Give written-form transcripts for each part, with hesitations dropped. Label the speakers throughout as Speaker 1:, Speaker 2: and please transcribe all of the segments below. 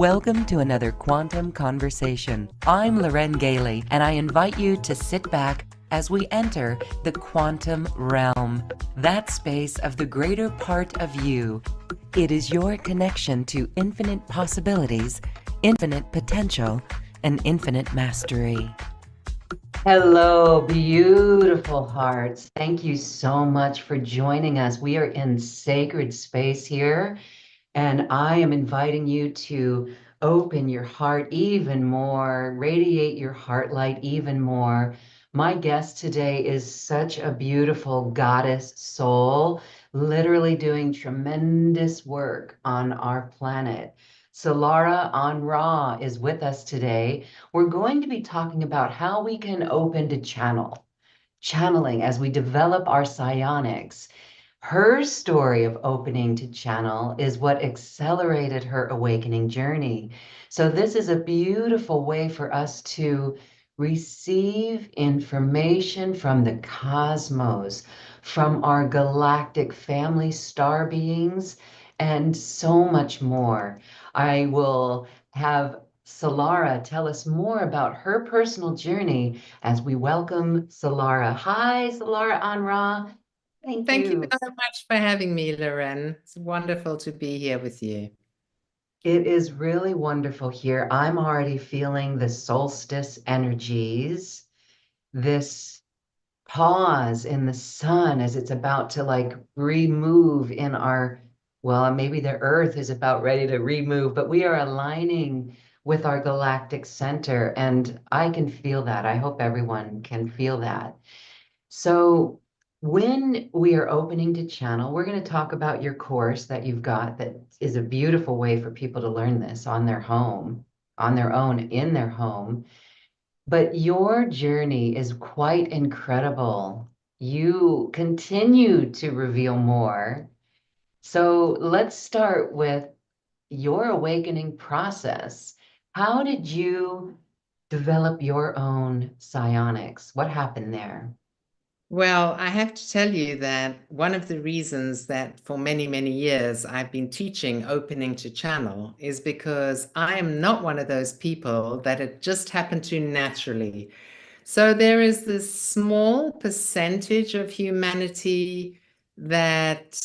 Speaker 1: Welcome to another Quantum Conversation. I'm Loren Gailey, and I invite you to sit back as we enter the quantum realm, that space of the greater part of you. It is your connection to infinite possibilities, infinite potential, and infinite mastery. Hello, beautiful hearts. Thank you so much for joining us. We are in sacred space here. And I am inviting you to open your heart even more, radiate your heart light even more. My guest today is such a beautiful goddess soul, literally doing tremendous work on our planet. Solara on Ra is with us today. We're going to be talking about how we can open to channeling as we develop our psionics. Her story of opening to channel is what accelerated her awakening journey. So, this is a beautiful way for us to receive information from the cosmos, from our galactic family star beings, and so much more. I will have Solara tell us more about her personal journey as we welcome Solara. Hi, Solara Anra. Thank
Speaker 2: Thank you
Speaker 1: you.
Speaker 2: so much for having me, Loren. It's wonderful to be here with you.
Speaker 1: It is really wonderful here. I'm already feeling the solstice energies, this pause in the sun as it's about to like remove in our, well, maybe the earth is about ready to remove, but we are aligning with our galactic center. And I can feel that. I hope everyone can feel that. So, when we are opening to channel, we're going to talk about your course that you've got that is a beautiful way for people to learn this on their home, on their own, in their home. But your journey is quite incredible. You continue to reveal more. So, let's start with your awakening process. How did you develop your own psionics? What happened there?
Speaker 2: Well, I have to tell you that one of the reasons that for many, many years I've been teaching opening to channel is because I am not one of those people that it just happened to naturally. So there is this small percentage of humanity that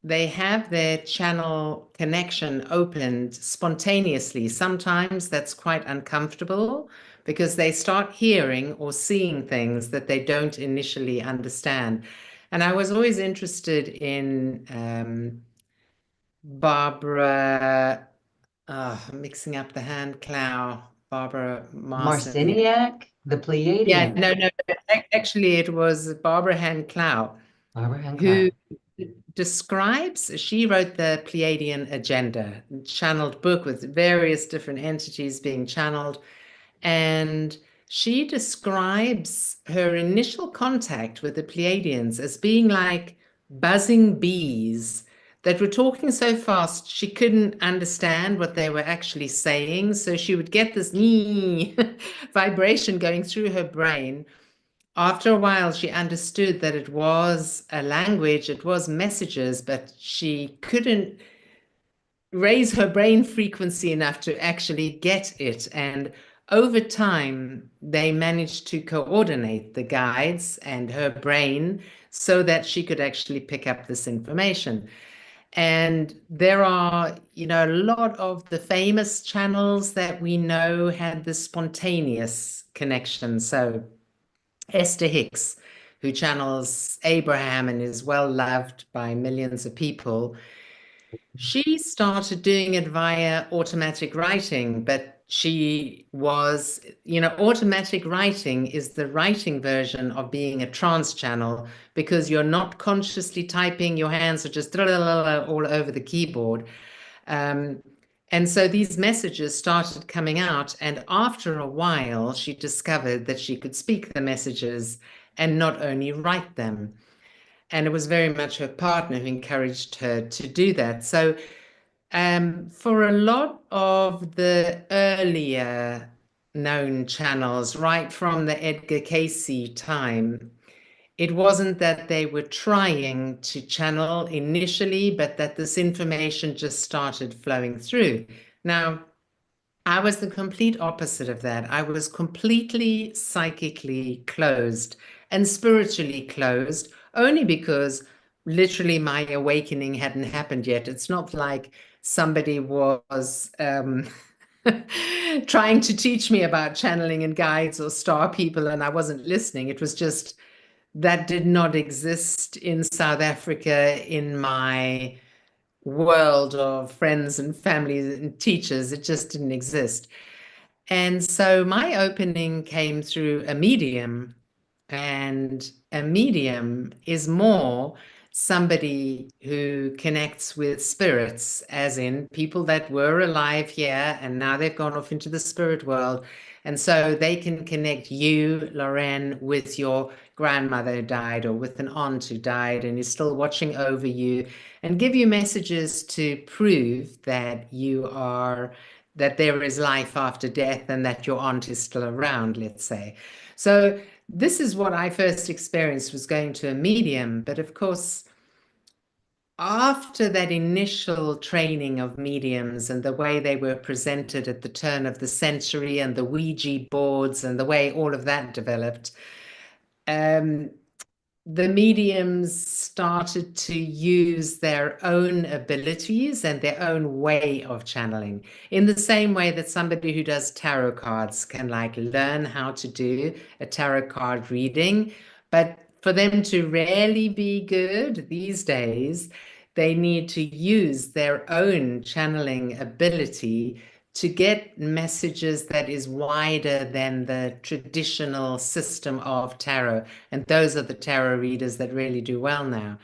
Speaker 2: they have their channel connection opened spontaneously. Sometimes that's quite uncomfortable because they start hearing or seeing things that they don't initially understand. And I was always interested in Barbara, mixing up the hand clow, Barbara Marson.
Speaker 1: Marciniak, the
Speaker 2: Yeah,
Speaker 1: Pleiadian,
Speaker 2: no. Actually, it was Barbara Hand Clow
Speaker 1: Barbara
Speaker 2: who
Speaker 1: Hancock.
Speaker 2: she wrote the Pleiadian Agenda, channeled book with various different entities being channeled. And she describes her initial contact with the Pleiadians as being like buzzing bees that were talking so fast she couldn't understand what they were actually saying. So she would get this vibration going through her brain. After a while, she understood that it was a language, it was messages, but she couldn't raise her brain frequency enough to actually get it. And over time, they managed to coordinate the guides and her brain so that she could actually pick up this information. And there are, a lot of the famous channels that we know had this spontaneous connection. So Esther Hicks, who channels Abraham and is well loved by millions of people, she started doing it via automatic writing, but she was, automatic writing is the writing version of being a trance channel because you're not consciously typing, your hands are just all over the keyboard. Um, and so these messages started coming out, and after a while, she discovered that she could speak the messages and not only write them. And it was very much her partner who encouraged her to do that. So for a lot of the earlier known channels, right from the Edgar Casey time, it wasn't that they were trying to channel initially, but that this information just started flowing through. Now, I was the complete opposite of that. I was completely psychically closed and spiritually closed, only because literally my awakening hadn't happened yet. It's not like somebody was trying to teach me about channeling and guides or star people, and I wasn't listening. It was just that did not exist in South Africa in my world of friends and families and teachers. It just didn't exist. And so my opening came through a medium, and a medium is more somebody who connects with spirits, as in people that were alive here and now they've gone off into the spirit world. And so they can connect you, Lorraine, with your grandmother who died, or with an aunt who died and is still watching over you, and give you messages to prove that you are, that there is life after death and that your aunt is still around, let's say. So this is what I first experienced, was going to a medium. But of course, after that initial training of mediums and the way they were presented at the turn of the century and the Ouija boards and the way all of that developed, um, the mediums started to use their own abilities and their own way of channeling, in the same way that somebody who does tarot cards can like learn how to do a tarot card reading. But for them to really be good these days, they need to use their own channeling ability to get messages that is wider than the traditional system of tarot. And those are the tarot readers that really do well now.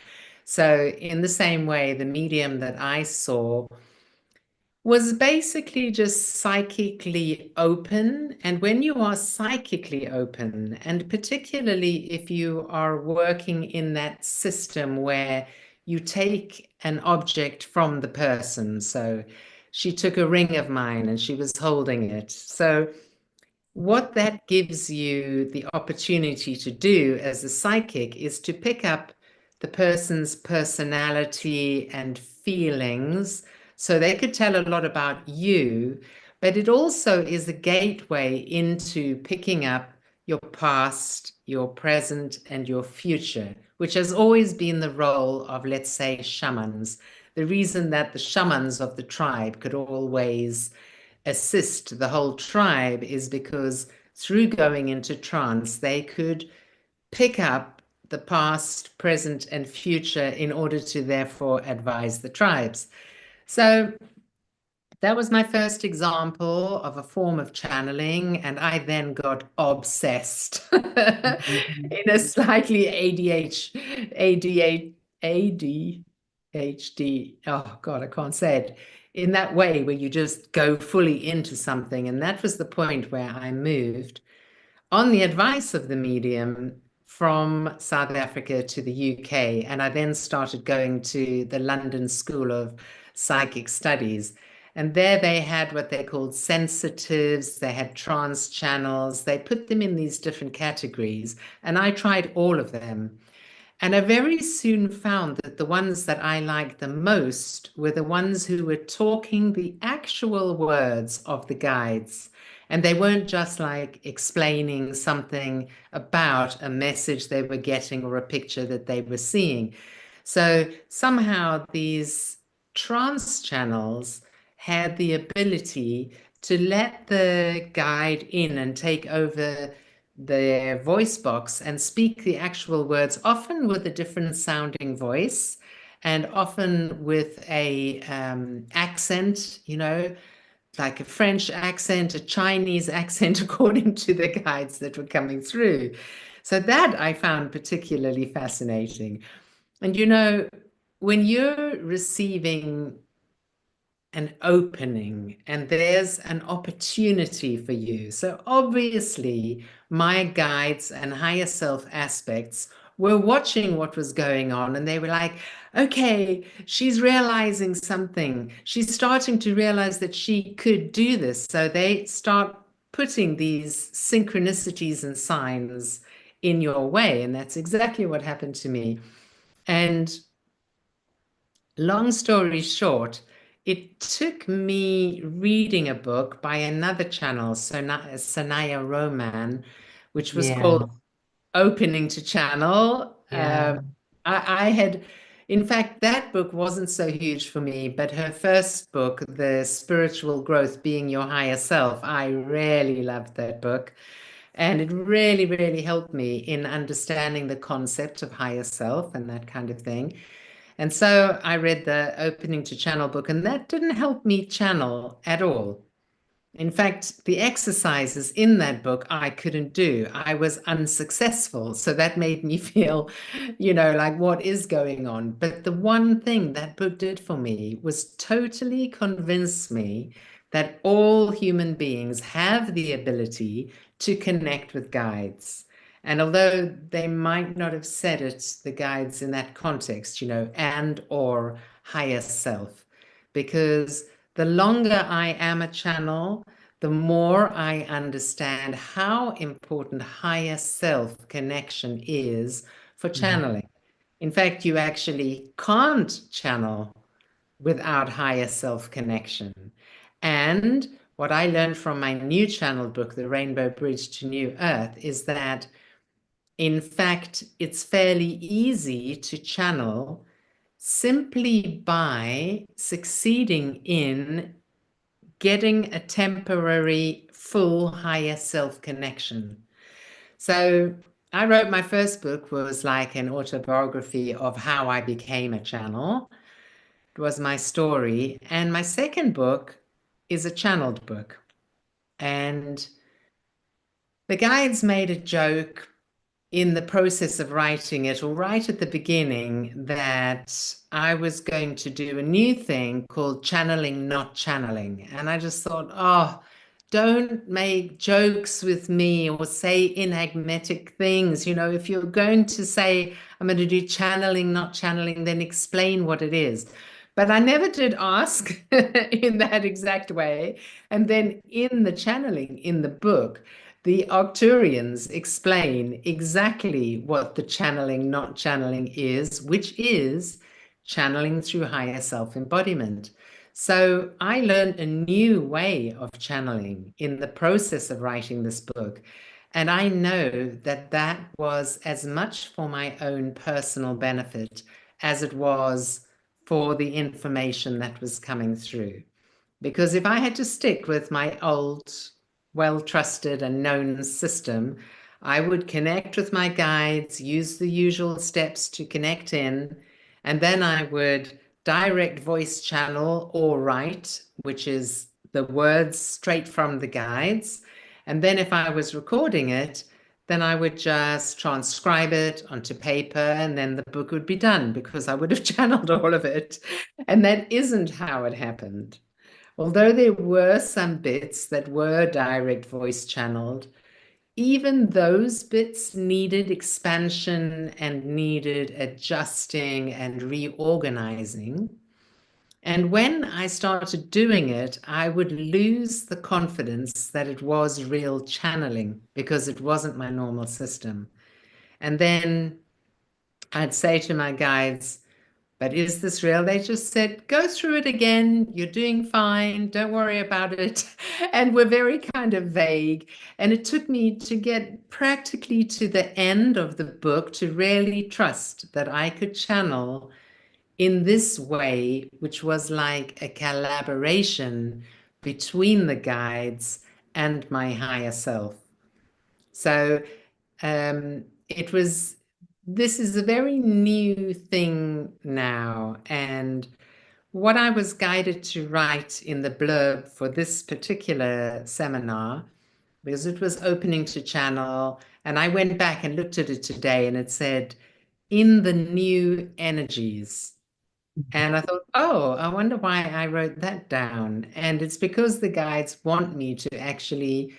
Speaker 2: So in the same way, the medium that I saw was basically just psychically open. And when you are psychically open, and particularly if you are working in that system where you take an object from the person. So she took a ring of mine and she was holding it. So what that gives you the opportunity to do as a psychic is to pick up the person's personality and feelings. So they could tell a lot about you, but it also is a gateway into picking up your past, your present, and your future, which has always been the role of, let's say, shamans. The reason that the shamans of the tribe could always assist the whole tribe is because through going into trance, they could pick up the past, present, and future in order to therefore advise the tribes. So that was my first example of a form of channeling, and I then got obsessed in a slightly ADHD, oh God, I can't say it, in that way where you just go fully into something. And that was the point where I moved on the advice of the medium from South Africa to the UK. And I then started going to the London School of Psychic Studies. And there they had what they called sensitives, they had trance channels, they put them in these different categories. And I tried all of them. And I very soon found that the ones that I liked the most were the ones who were talking the actual words of the guides. And they weren't just like explaining something about a message they were getting or a picture that they were seeing. So somehow these trance channels had the ability to let the guide in and take over their voice box and speak the actual words, often with a different sounding voice and often with a accent, you know, like a French accent, a Chinese accent, according to the guides that were coming through. So that I found particularly fascinating. And, you know, when you're receiving an opening and there's an opportunity for you. So obviously, my guides and higher self aspects were watching what was going on, and they were like, okay, she's realizing something. She's starting to realize that she could do this. So they start putting these synchronicities and signs in your way. And that's exactly what happened to me. And long story short, it took me reading a book by another channel, Sanaya Roman, which was called
Speaker 1: Yeah.
Speaker 2: Opening to Channel.
Speaker 1: Yeah.
Speaker 2: I had, in fact, that book wasn't so huge for me, but her first book, The Spiritual Growth, Being Your Higher Self, I really loved that book. And it really, really helped me in understanding the concept of higher self and that kind of thing. And so I read the Opening to Channel book, and that didn't help me channel at all. In fact, the exercises in that book I couldn't do. I was unsuccessful. So that made me feel, like what is going on? But the one thing that book did for me was totally convince me that all human beings have the ability to connect with guides. And although they might not have said it, the guides in that context, and or higher self, because the longer I am a channel, the more I understand how important higher self connection is for
Speaker 1: Mhm.
Speaker 2: channeling. In fact, you actually can't channel without higher self connection. And what I learned from my new channel book, The Rainbow Bridge to New Earth, is that in fact, it's fairly easy to channel simply by succeeding in getting a temporary full higher self connection. So I wrote my first book was like an autobiography of how I became a channel. It was my story. And my second book is a channeled book. And the guides made a joke in the process of writing it, or right at the beginning, that I was going to do a new thing called channeling, not channeling. And I just thought, oh, don't make jokes with me or say enigmatic things. If you're going to say, I'm going to do channeling, not channeling, then explain what it is. But I never did ask in that exact way. And then in the channeling in the book, the Arcturians explain exactly what the channeling, not channeling is, which is channeling through higher self-embodiment. So I learned a new way of channeling in the process of writing this book. And I know that that was as much for my own personal benefit as it was for the information that was coming through. Because if I had to stick with my old, well trusted and known system, I would connect with my guides, use the usual steps to connect in, and then I would direct voice channel or write, which is the words straight from the guides. And then if I was recording it, then I would just transcribe it onto paper and then the book would be done because I would have channeled all of it. And that isn't how it happened. Although there were some bits that were direct voice channeled, even those bits needed expansion and needed adjusting and reorganizing. And when I started doing it, I would lose the confidence that it was real channeling because it wasn't my normal system. And then I'd say to my guides, but is this real? They just said, go through it again. You're doing fine. Don't worry about it. And we're very kind of vague. And it took me to get practically to the end of the book to really trust that I could channel in this way, which was like a collaboration between the guides and my higher self. So it was, this is a very new thing now. And what I was guided to write in the blurb for this particular seminar, because it was opening to channel, and I went back and looked at it today and it said, in the new energies. And I thought, oh, I wonder why I wrote that down. And it's because the guides want me to actually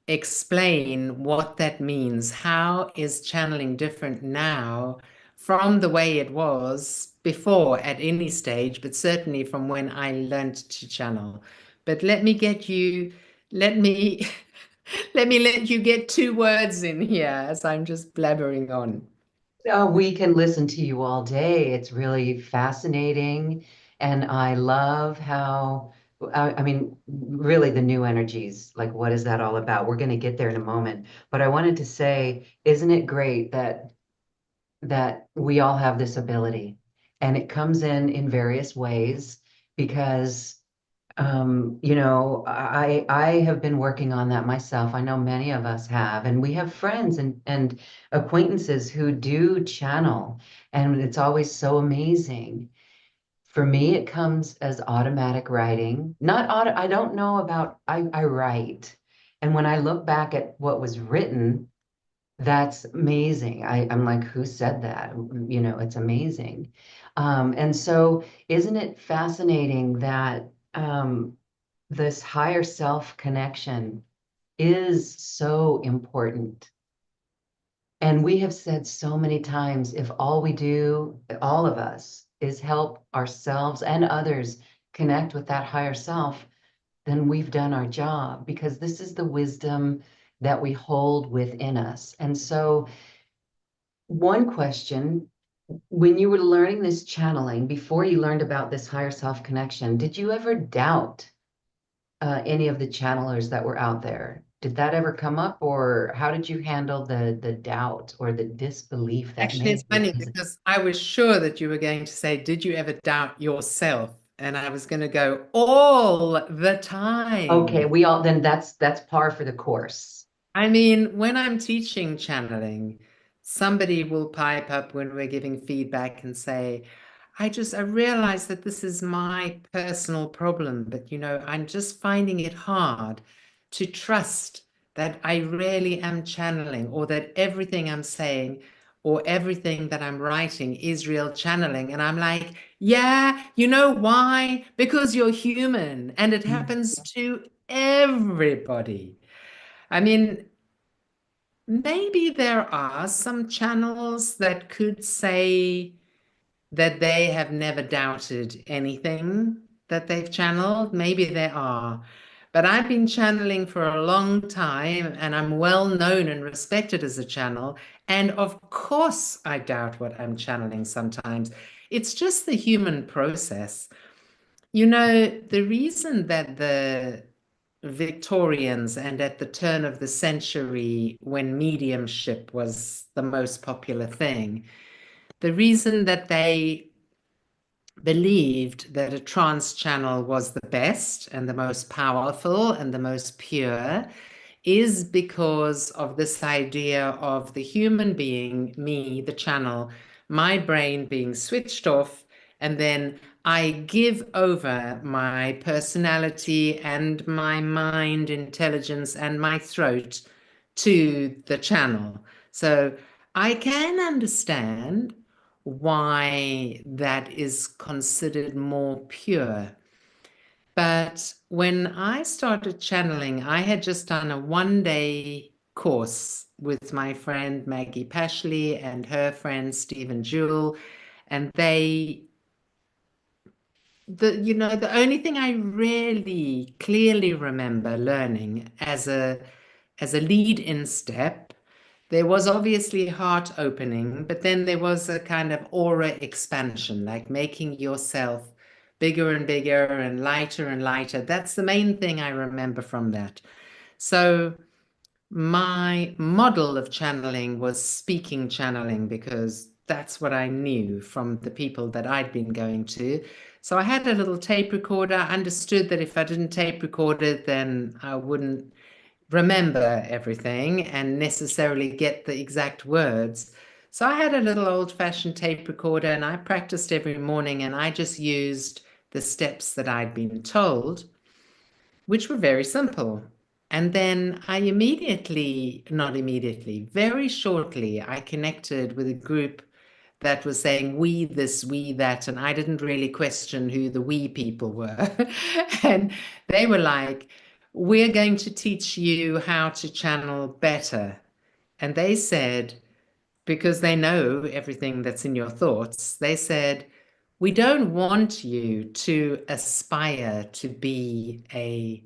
Speaker 2: explain what that means. How is channeling different now from the way it was before at any stage, but certainly from when I learned to channel. But let me get you, let me, let me let you get two words in here as I'm just blabbering on.
Speaker 1: Oh, we can listen to you all day. It's really fascinating And I love how, I mean, really the new energies, like what is that all about? We're going to get there in a moment. But I wanted to say, isn't it great that we all have this ability and it comes in various ways because I have been working on that myself. I know many of us have, and we have friends and acquaintances who do channel, and it's always so amazing. For me, it comes as automatic writing. Not auto, I don't know about I write. And when I look back at what was written, that's amazing. I'm like, who said that? It's amazing. And so isn't it fascinating that this higher self connection is so important? And we have said so many times, if all we do, all of us, is help ourselves and others connect with that higher self, then we've done our job because this is the wisdom that we hold within us. And so, one question, when you were learning this channeling, before you learned about this higher self connection, did you ever doubt any of the channelers that were out there? Did that ever come up, or how did you handle the doubt or the disbelief that
Speaker 2: Actually, it's
Speaker 1: maybe it
Speaker 2: funny
Speaker 1: wasn't?
Speaker 2: because I was sure that you were going to say, did you ever doubt yourself? And I was going to go, all the
Speaker 1: Okay,
Speaker 2: time.
Speaker 1: we all then that's par for the course.
Speaker 2: I mean, when I'm teaching channeling, somebody will pipe up when we're giving feedback and say, I realize that this is my personal problem, but I'm just finding it hard to trust that I really am channeling, or that everything I'm saying or everything that I'm writing is real channeling. And I'm like, yeah, you know why? Because you're human and it
Speaker 1: Mm.
Speaker 2: happens to everybody. I mean, maybe there are some channels that could say that they have never doubted anything that they've channeled. Maybe there are. But I've been channeling for a long time and I'm well known and respected as a channel. And of course, I doubt what I'm channeling sometimes. It's just the human process. The reason that the Victorians and at the turn of the century, when mediumship was the most popular thing, the reason that they believed that a trance channel was the best and the most powerful and the most pure is because of this idea of the human being, me, the channel, my brain being switched off, and then I give over my personality and my mind intelligence and my throat to the channel. So I can understand why that is considered more pure. But when I started channeling, I had just done a 1 day course with my friend Maggie Pashley and her friend Stephen Jewell. And the only thing I really clearly remember learning as a lead-in step, there was obviously heart opening, but then there was a kind of aura expansion, like making yourself bigger and bigger and lighter. That's the main thing I remember from that. So my model of channeling was speaking channeling because that's what I knew from the people that I'd been going to. So I had a little tape recorder. I understood that if I didn't tape record it, then I wouldn't remember everything and necessarily get the exact words. So I had a little old-fashioned tape recorder and I practiced every morning and I just used the steps that I'd been told, which were very simple. And then I immediately, not immediately, very shortly, I connected with a group that was saying we this, we that, and I didn't really question who the we people were. And they were like, we're going to teach you how to channel better. And they said, because they know everything that's in your thoughts, they said, we don't want you to aspire to be a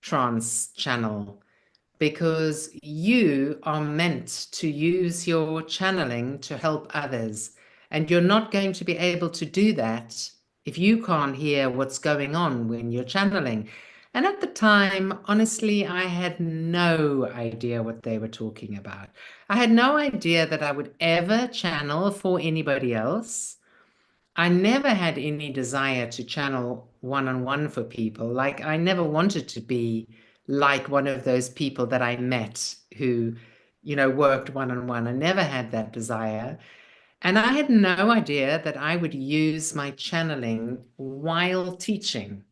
Speaker 2: trance channel because you are meant to use your channeling to help others. And you're not going to be able to do that if you can't hear what's going on when you're channeling? And at the time, honestly, I had no idea what they were talking about. I had no idea that I would ever channel for anybody else. I never had any desire to channel one-on-one for people. Like, I never wanted to be like one of those people that I met who, worked one-on-one. I never had that desire. And I had no idea that I would use my channeling while teaching.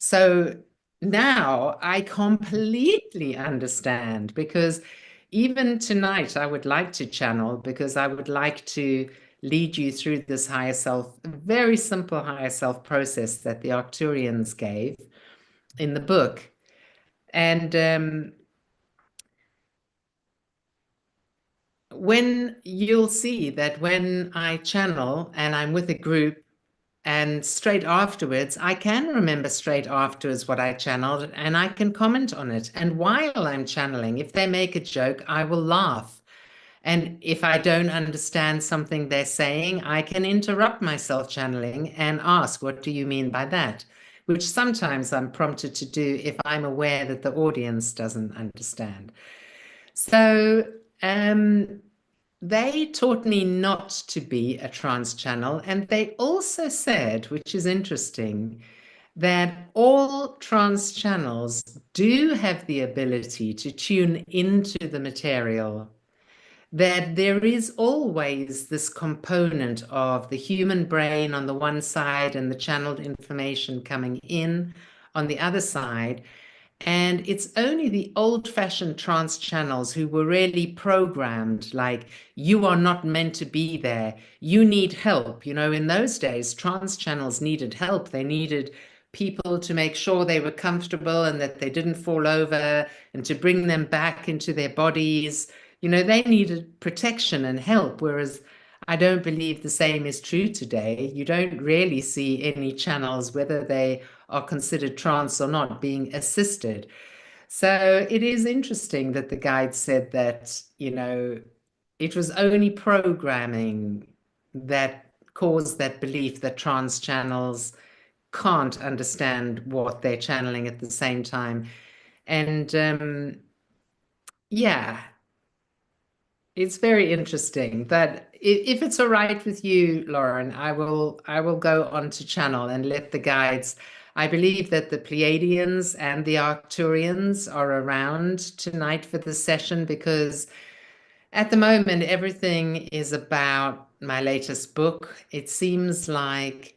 Speaker 2: So now I completely understand, because even tonight I would like to channel, because I would like to lead you through this higher self, very simple higher self process that the Arcturians gave in the book. And when you'll see that when I channel and I'm with a group, and straight afterwards, I can remember straight afterwards what I channeled, and I can comment on it. And while I'm channeling, if they make a joke, I will laugh. And if I don't understand something they're saying, I can interrupt myself channeling and ask, what do you mean by that? Which sometimes I'm prompted to do if I'm aware that the audience doesn't understand. So, they taught me not to be a trance channel. And they also said, which is interesting, that all trance channels do have the ability to tune into the material, that there is always this component of the human brain on the one side and the channeled information coming in on the other side. And it's only the old-fashioned trance channels who were really programmed, like, you are not meant to be there. You need help. In those days, trance channels needed help. They needed people to make sure they were comfortable and that they didn't fall over, and to bring them back into their bodies. They needed protection and help, whereas I don't believe the same is true today. You don't really see any channels, whether they are considered trance or not, being assisted. So it is interesting that the guide said that, it was only programming that caused that belief that trance channels can't understand what they're channeling at the same time. And yeah, it's very interesting. But if it's all right with you, Lauren, I will go on to channel and let the guides. I believe that the Pleiadians and the Arcturians are around tonight for the session, because at the moment everything is about my latest book. It seems like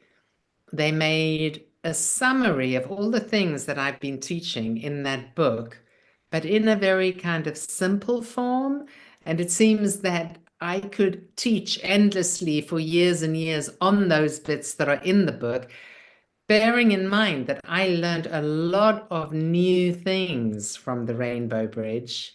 Speaker 2: they made a summary of all the things that I've been teaching in that book, but in a very kind of simple form. And it seems that I could teach endlessly for years and years on those bits that are in the book, bearing in mind that I learned a lot of new things from the Rainbow Bridge.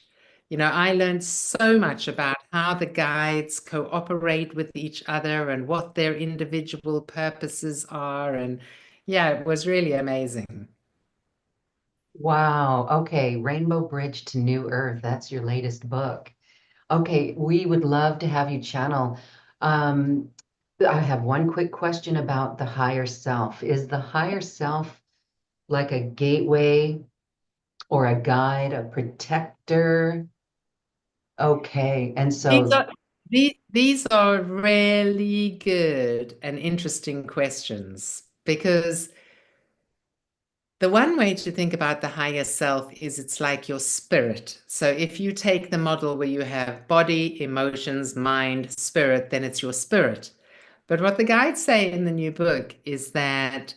Speaker 2: I learned so much about how the guides cooperate with each other and what their individual purposes are. And yeah, it was really amazing.
Speaker 1: Wow. Okay. Rainbow Bridge to New Earth. That's your latest book. Okay. We would love to have you channel. Um, I have one quick question about the higher self. Is the higher self like a gateway or a guide, a protector? Okay. And
Speaker 2: These
Speaker 1: so,
Speaker 2: are these are really good and interesting questions, because the one way to think about the higher self is it's like your spirit. So if you take the model where you have body, emotions, mind, spirit, then it's your spirit. But what the guides say in the new book is that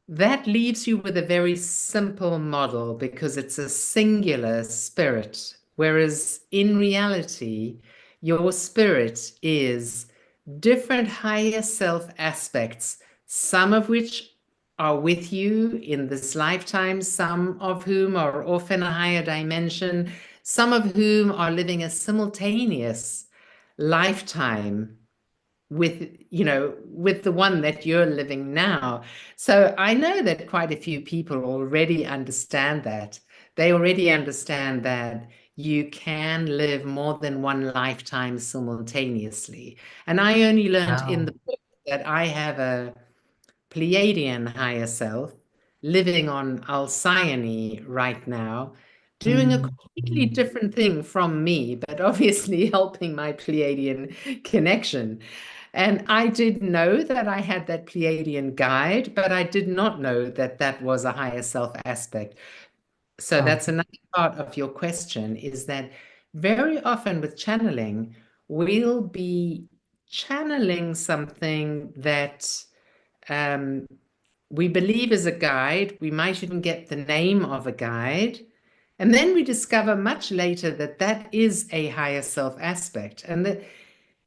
Speaker 2: that leaves you with a very simple model, because it's a singular spirit. Whereas in reality, your spirit is different higher self aspects, some of which are with you in this lifetime, some of whom are off in a higher dimension, some of whom are living a simultaneous lifetime with the one that you're living now. So I know that quite a few people already understand that. They already understand that you can live more than one lifetime simultaneously. And I only learned in
Speaker 1: wow.
Speaker 2: the book that I have Pleiadian higher self living on Alcyone right now, doing a
Speaker 1: Mm.
Speaker 2: completely different thing from me, but obviously helping my Pleiadian connection. And I did know that I had that Pleiadian guide, but I did not know that that was a higher self aspect. So
Speaker 1: Oh.
Speaker 2: that's another part of your question, is that very often with channeling, we'll be channeling something that um, we believe is a guide. We might even get the name of a guide. And then we discover much later that that is a higher self aspect. And that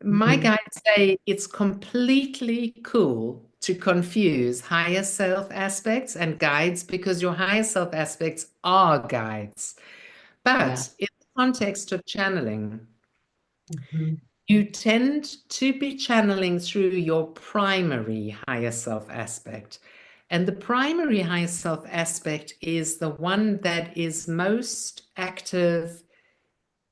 Speaker 2: my
Speaker 1: Mhm.
Speaker 2: guides say it's completely cool to confuse higher self aspects and guides, because your higher self aspects are guides.
Speaker 1: Yeah.
Speaker 2: But in the context of channeling,
Speaker 1: Mhm.
Speaker 2: you tend to be channeling through your primary higher self aspect. And the primary higher self aspect is the one that is most active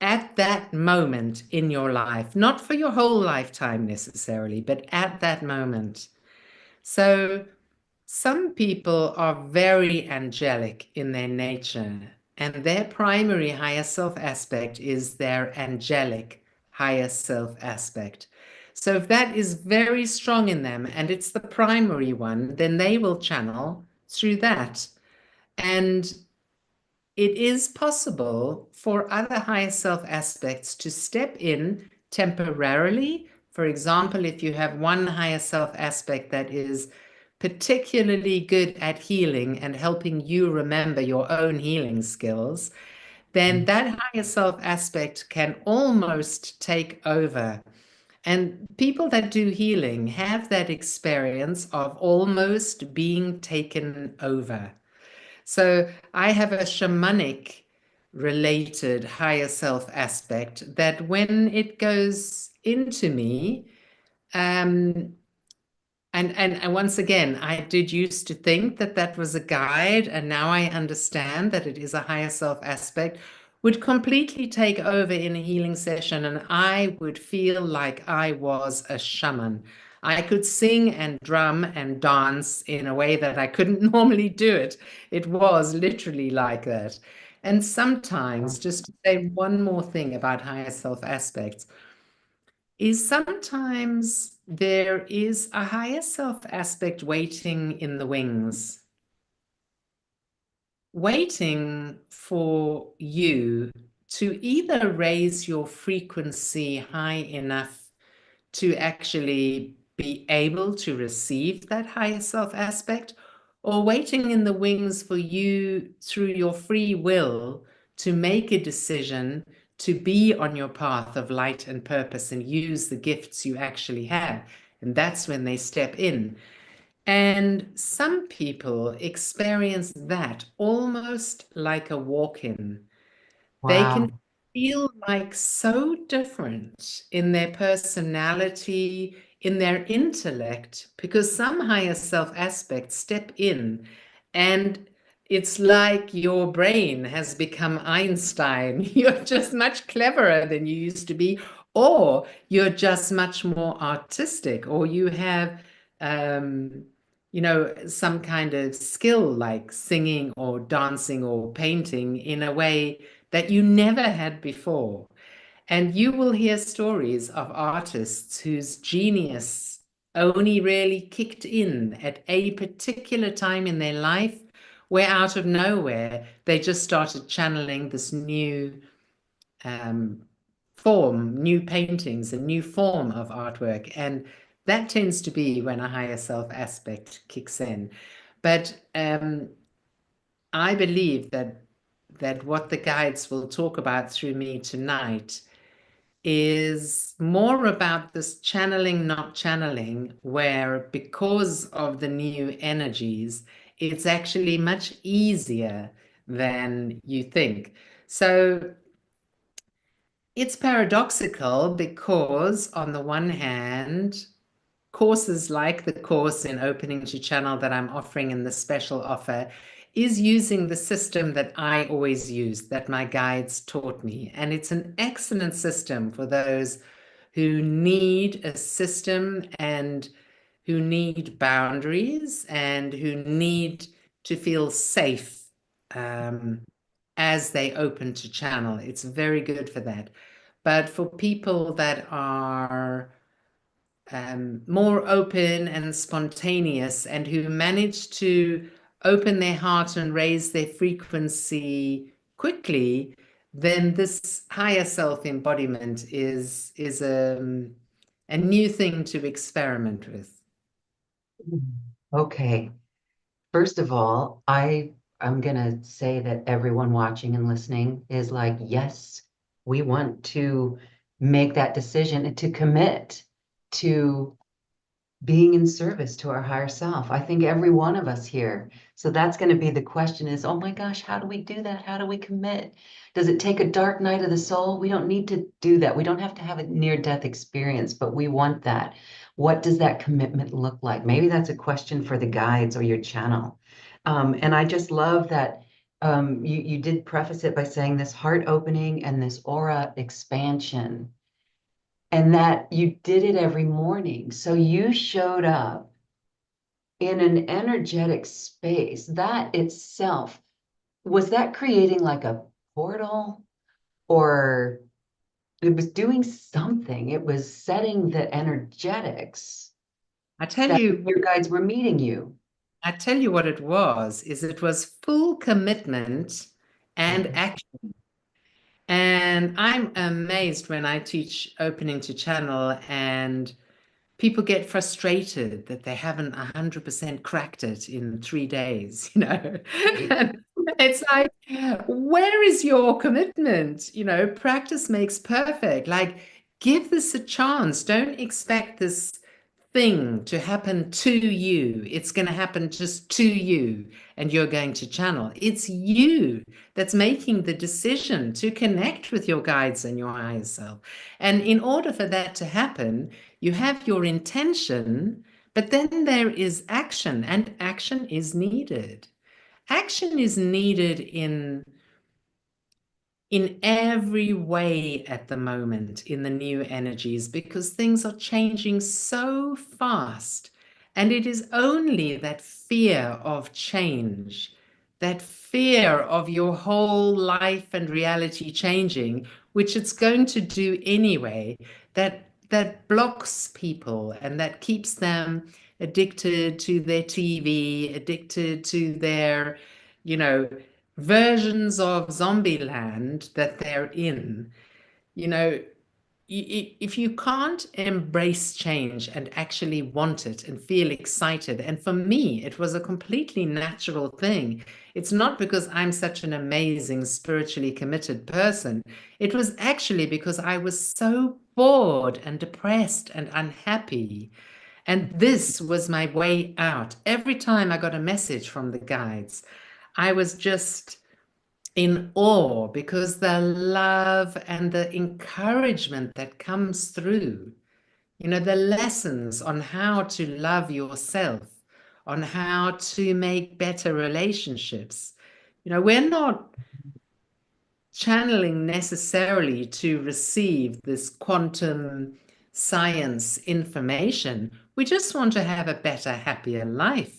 Speaker 2: at that moment in your life, not for your whole lifetime necessarily, but at that moment. So some people are very angelic in their nature, and their primary higher self aspect is their angelic higher self aspect. So if that is very strong in them and it's the primary one, then they will channel through that. And it is possible for other higher self aspects to step in temporarily. For example, if you have one higher self aspect that is particularly good at healing and helping you remember your own healing skills, then that higher self aspect can almost take over. And people that do healing have that experience of almost being taken over. So I have a shamanic related higher self aspect that when it goes into me, um, and once again, I did used to think that that was a guide, and now I understand that it is a higher self aspect, would completely take over in a healing session, and I would feel like I was a shaman. I could sing and drum and dance in a way that I couldn't normally do it. It was literally like that. And sometimes, just to say one more thing about higher self aspects, is sometimes there is a higher self aspect waiting in the wings, waiting for you to either raise your frequency high enough to actually be able to receive that higher self aspect, or waiting in the wings for you through your free will to make a decision to be on your path of light and purpose and use the gifts you actually have. And that's when they step in. And some people experience that almost like a walk in. They can
Speaker 1: Wow.
Speaker 2: feel like so different in their personality, in their intellect, because some higher self aspects step in, and it's like your brain has become Einstein. You're just much cleverer than you used to be, or you're just much more artistic, or you have some kind of skill like singing or dancing or painting in a way that you never had before. And you will hear stories of artists whose genius only really kicked in at a particular time in their life, where out of nowhere they just started channeling this new um, form, new paintings, a new form of artwork. And that tends to be when a higher self aspect kicks in. But I believe that what the guides will talk about through me tonight is more about this channeling, not channeling, where because of the new energies, it's actually much easier than you think. So it's paradoxical because, on the one hand, courses like the course in opening to channel that I'm offering in the special offer is using the system that I always used, that my guides taught me. And it's an excellent system for those who need a system and who need boundaries and who need to feel safe as they open to channel. It's very good for that. But for people that are more open and spontaneous and who manage to open their heart and raise their frequency quickly, then this higher self embodiment is a new thing to experiment with.
Speaker 1: Okay. First of all, I'm gonna say that everyone watching and listening is like, yes, we want to make that decision and to commit to being in service to our higher self. I think every one of us here. So that's going to be the question is, oh my gosh, how do we do that? How do we commit? Does it take a dark night of the soul? We don't need to do that. We don't have to have a near-death experience, but we want that. What does that commitment look like? Maybe that's a question for the guides or your channel. And I just love that you did preface it by saying this heart opening and this aura expansion and that you did it every morning. So you showed up in an energetic space. That itself, was that creating like a portal or it was doing something? It was setting the energetics
Speaker 2: I tell
Speaker 1: that
Speaker 2: you,
Speaker 1: your guides were meeting you.
Speaker 2: I tell you what it was, is it was full commitment and
Speaker 1: Okay.
Speaker 2: action. And I'm amazed when I teach opening to channel and people get frustrated that they haven't 100% cracked it in 3 days, you know.
Speaker 1: Right.
Speaker 2: And it's like, where is your commitment? You know, practice makes perfect. Like, give this a chance. Don't expect this thing to happen to you. It's going to happen just to you, and you're going to channel. It's you that's making the decision to connect with your guides and your higher self. And in order for that to happen, you have your intention, but then there is action, and action is needed. Action is needed in every way at the moment in the new energies because things are changing so fast. And it is only that fear of change, that fear of your whole life and reality changing, which it's going to do anyway, that blocks people and that keeps them addicted to their TV, addicted to their, you know, versions of Zombieland that they're in. You know, if you can't embrace change and actually want it and feel excited, and for me, it was a completely natural thing. It's not because I'm such an amazing, spiritually committed person. It was actually because I was so bored and depressed and unhappy. And this was my way out. Every time I got a message from the guides, I was just in awe because the love and the encouragement that comes through, you know, the lessons on how to love yourself, on how to make better relationships. You know, we're not channeling necessarily to receive this quantum science information. We just want to have a better, happier life.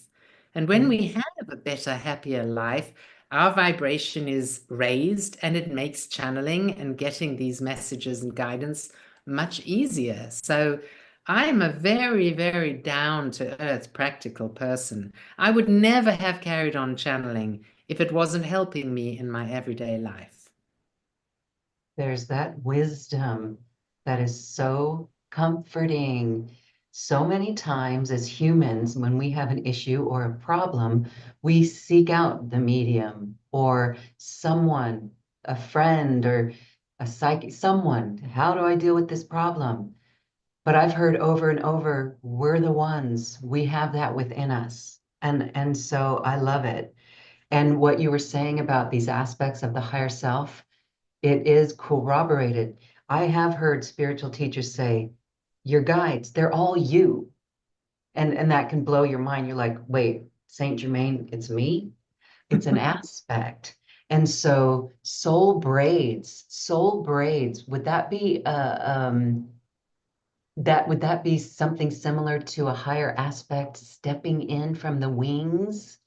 Speaker 2: And when
Speaker 1: Mm.
Speaker 2: we have a better, happier life, our vibration is raised and it makes channeling and getting these messages and guidance much easier. So I'm a very, very down to earth, practical person. I would never have carried on channeling if it wasn't helping me in my everyday life.
Speaker 1: There's that wisdom that is so comforting. So many times, as humans, when we have an issue or a problem, we seek out the medium or someone, a friend or a psychic, someone. How do I deal with this problem? But I've heard over and over, we're the ones, we have that within us. And so I love it. And what you were saying about these aspects of the higher self, it is corroborated. I have heard spiritual teachers say, your guides, they're all you. And that can blow your mind. You're like, wait, Saint Germain, it's me? It's an aspect. And so soul braids, would that be That would that be something similar to a higher aspect stepping in from the wings,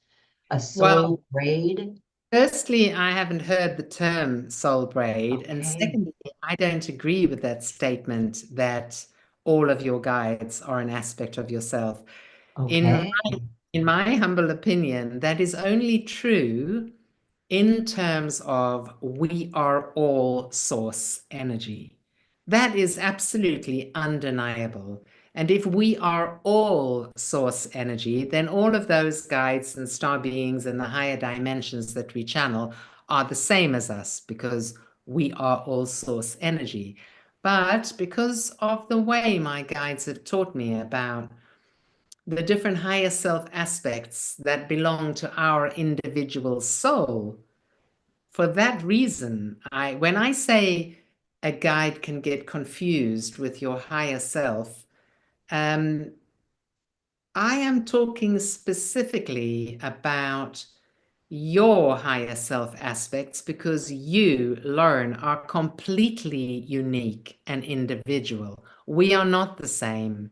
Speaker 1: a
Speaker 2: Well,
Speaker 1: soul braid?
Speaker 2: firstly, I haven't heard the term soul braid. And
Speaker 1: Okay.
Speaker 2: secondly, I don't agree with that statement that all of your guides are an aspect of yourself. In
Speaker 1: Okay.
Speaker 2: in my humble opinion, that is only true in terms of we are all source energy. That is absolutely undeniable. And if we are all source energy, then all of those guides and star beings and the higher dimensions that we channel are the same as us because we are all source energy. But because of the way my guides have taught me about the different higher self aspects that belong to our individual soul, for that reason, when I say a guide can get confused with your higher self, um, I am talking specifically about your higher self aspects because you, Lauren, are completely unique and individual. We are not the same.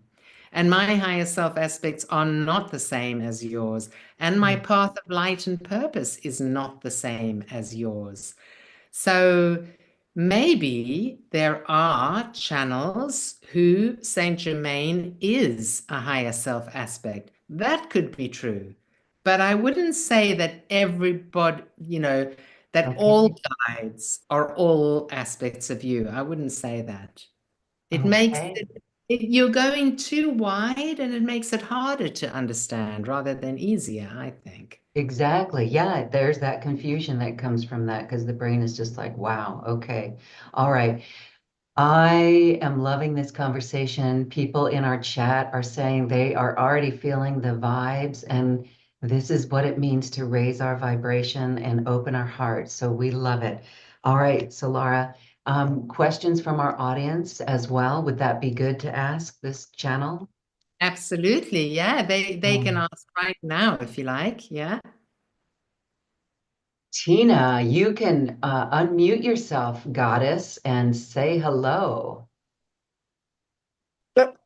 Speaker 2: And my higher self aspects are not the same as yours. And my path of light and purpose is not the same as yours. So maybe there are channels who Saint Germain is a higher self aspect. That could be true. But I wouldn't say that everybody, that
Speaker 1: Okay.
Speaker 2: all guides are all aspects of you. I wouldn't say that. It makes
Speaker 1: Okay.
Speaker 2: you're going too wide and it makes it harder to understand rather than easier, I think.
Speaker 1: Exactly. Yeah, there's that confusion that comes from that because the brain is just like, wow, okay. All right. I am loving this conversation. People in our chat are saying they are already feeling the vibes, and this is what it means to raise our vibration and open our hearts. So we love it. All right, so Laura, questions from our audience as well. Would that be good to ask this channel?
Speaker 2: Absolutely. Yeah, they can ask right now if you like. Yeah.
Speaker 1: Tina, you can unmute yourself, goddess, and say hello.
Speaker 3: Yep.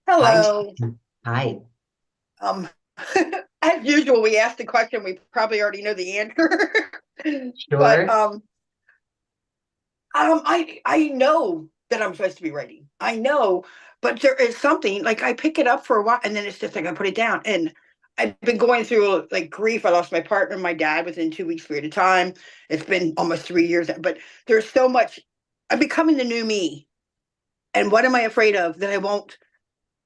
Speaker 1: Hi,
Speaker 3: Hello.
Speaker 1: Tina. Hi.
Speaker 3: Um, as usual, we asked the question, we probably already know the answer. But
Speaker 1: Sure.
Speaker 3: I know that I'm supposed to be writing. I know, but there is something like I pick it up for a while and then it's just like I put it down. And I've been going through like grief. I lost my partner, and my dad within 2 weeks period of time. It's been almost 3 years, but there's so much. I'm becoming the new me. And what am I afraid of? That I won't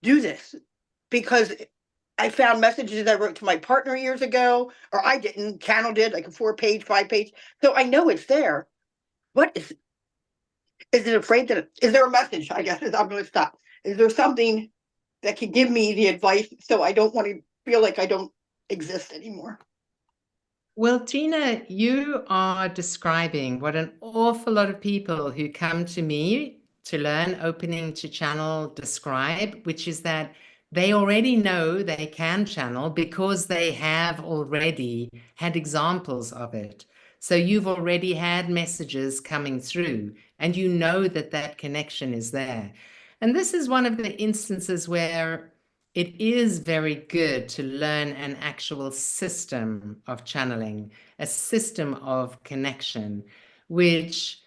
Speaker 3: do this because I found messages I wrote to my partner years ago, or I didn't. Channel did like a 4 page, 5 page. So I know it's there. What is it afraid that is there a message? I guess I'm going to stop. Is there something that can give me the advice so I don't want to feel like I don't exist anymore?
Speaker 2: Well, Tina, you are describing what an awful lot of people who come to me to learn opening to channel describe, which is that they already know they can channel because they have already had examples of it. So you've already had messages coming through, and you know that that connection is there. And this is one of the instances where it is very good to learn an actual system of channeling, a system of connection, which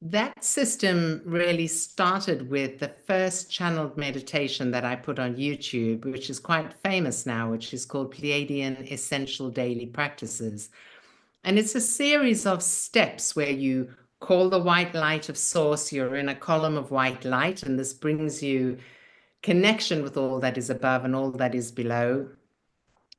Speaker 2: that system really started with the first channeled meditation that I put on YouTube, which is quite famous now, which is called Pleiadian Essential Daily Practices. And it's a series of steps where you call the white light of source, you're in a column of white light, and this brings you connection with all that is above and all that is below,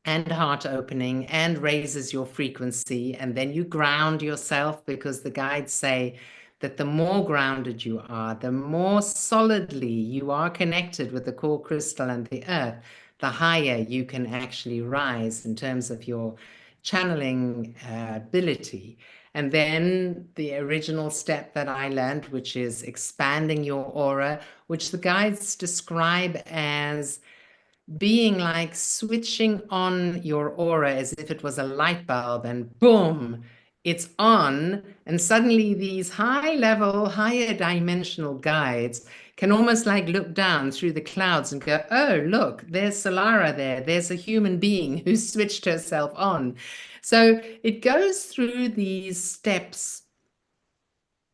Speaker 2: and heart opening, and raises your frequency. And then you ground yourself because the guides say that the more grounded you are, the more solidly you are connected with the core crystal and the earth, the higher you can actually rise in terms of your channeling ability. And then the original step that I learned, which is expanding your aura, which the guides describe as being like switching on your aura as if it was a light bulb, and boom, it's on, and suddenly these high level, higher dimensional guides can almost like look down through the clouds and go, oh, look, there's Solara there. There's a human being who switched herself on. So it goes through these steps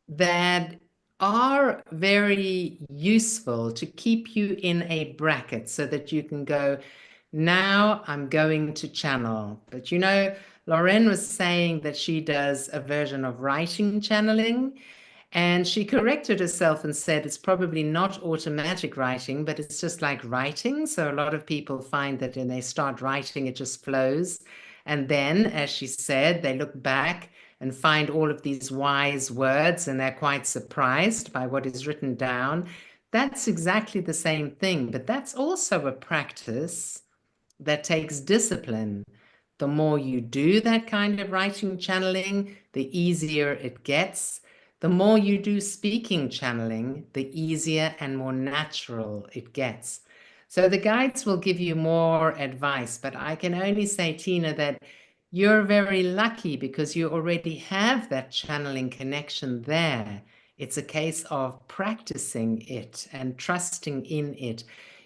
Speaker 2: that are very useful to keep you in a bracket so that you can go, now I'm going to channel. But you know, Lorraine was saying that she does a version of writing channeling, and she corrected herself and said it's probably not automatic writing, but it's just like writing. So a lot of people find that when they start writing, it just flows. And then, as she said, they look back and find all of these wise words, and they're quite surprised by what is written down. That's exactly the same thing, but that's also a practice that takes discipline. The more you do that kind of writing channeling, the easier it gets. The more you do speaking channeling, the easier and more natural it gets. So the guides will give you more advice, but I can only say, Tina, that you're very lucky because you already have that channeling connection there. It's a case of practicing it and trusting in it.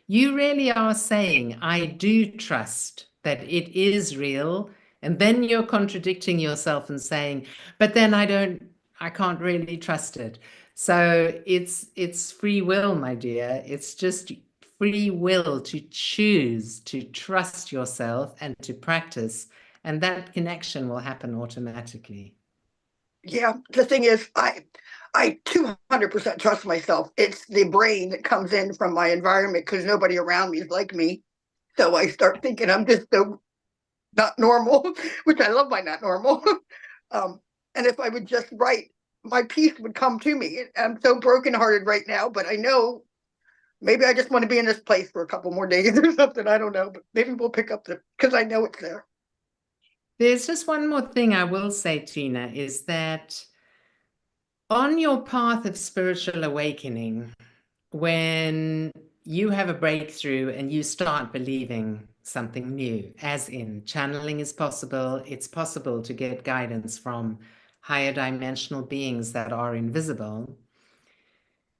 Speaker 2: You really are saying, I do trust that it is real. And then you're contradicting yourself and saying, but then I can't really trust it. So it's free will, my dear. It's just free will to choose to trust yourself and to practice. And that connection will happen automatically.
Speaker 3: Yeah, the thing is, I 200% trust myself. It's the brain that comes in from my environment because nobody around me is like me. So I start thinking I'm just so not normal, which I love my not normal. And if I would just write, my peace would come to me. I'm so brokenhearted right now, but I know maybe I just want to be in this place for a couple more days or something. I don't know, but maybe we'll pick up because I know it's there.
Speaker 2: There's just one more thing I will say, Tina, is that on your path of spiritual awakening, when you have a breakthrough and you start believing something new, as in channeling is possible, it's possible to get guidance from higher dimensional beings that are invisible,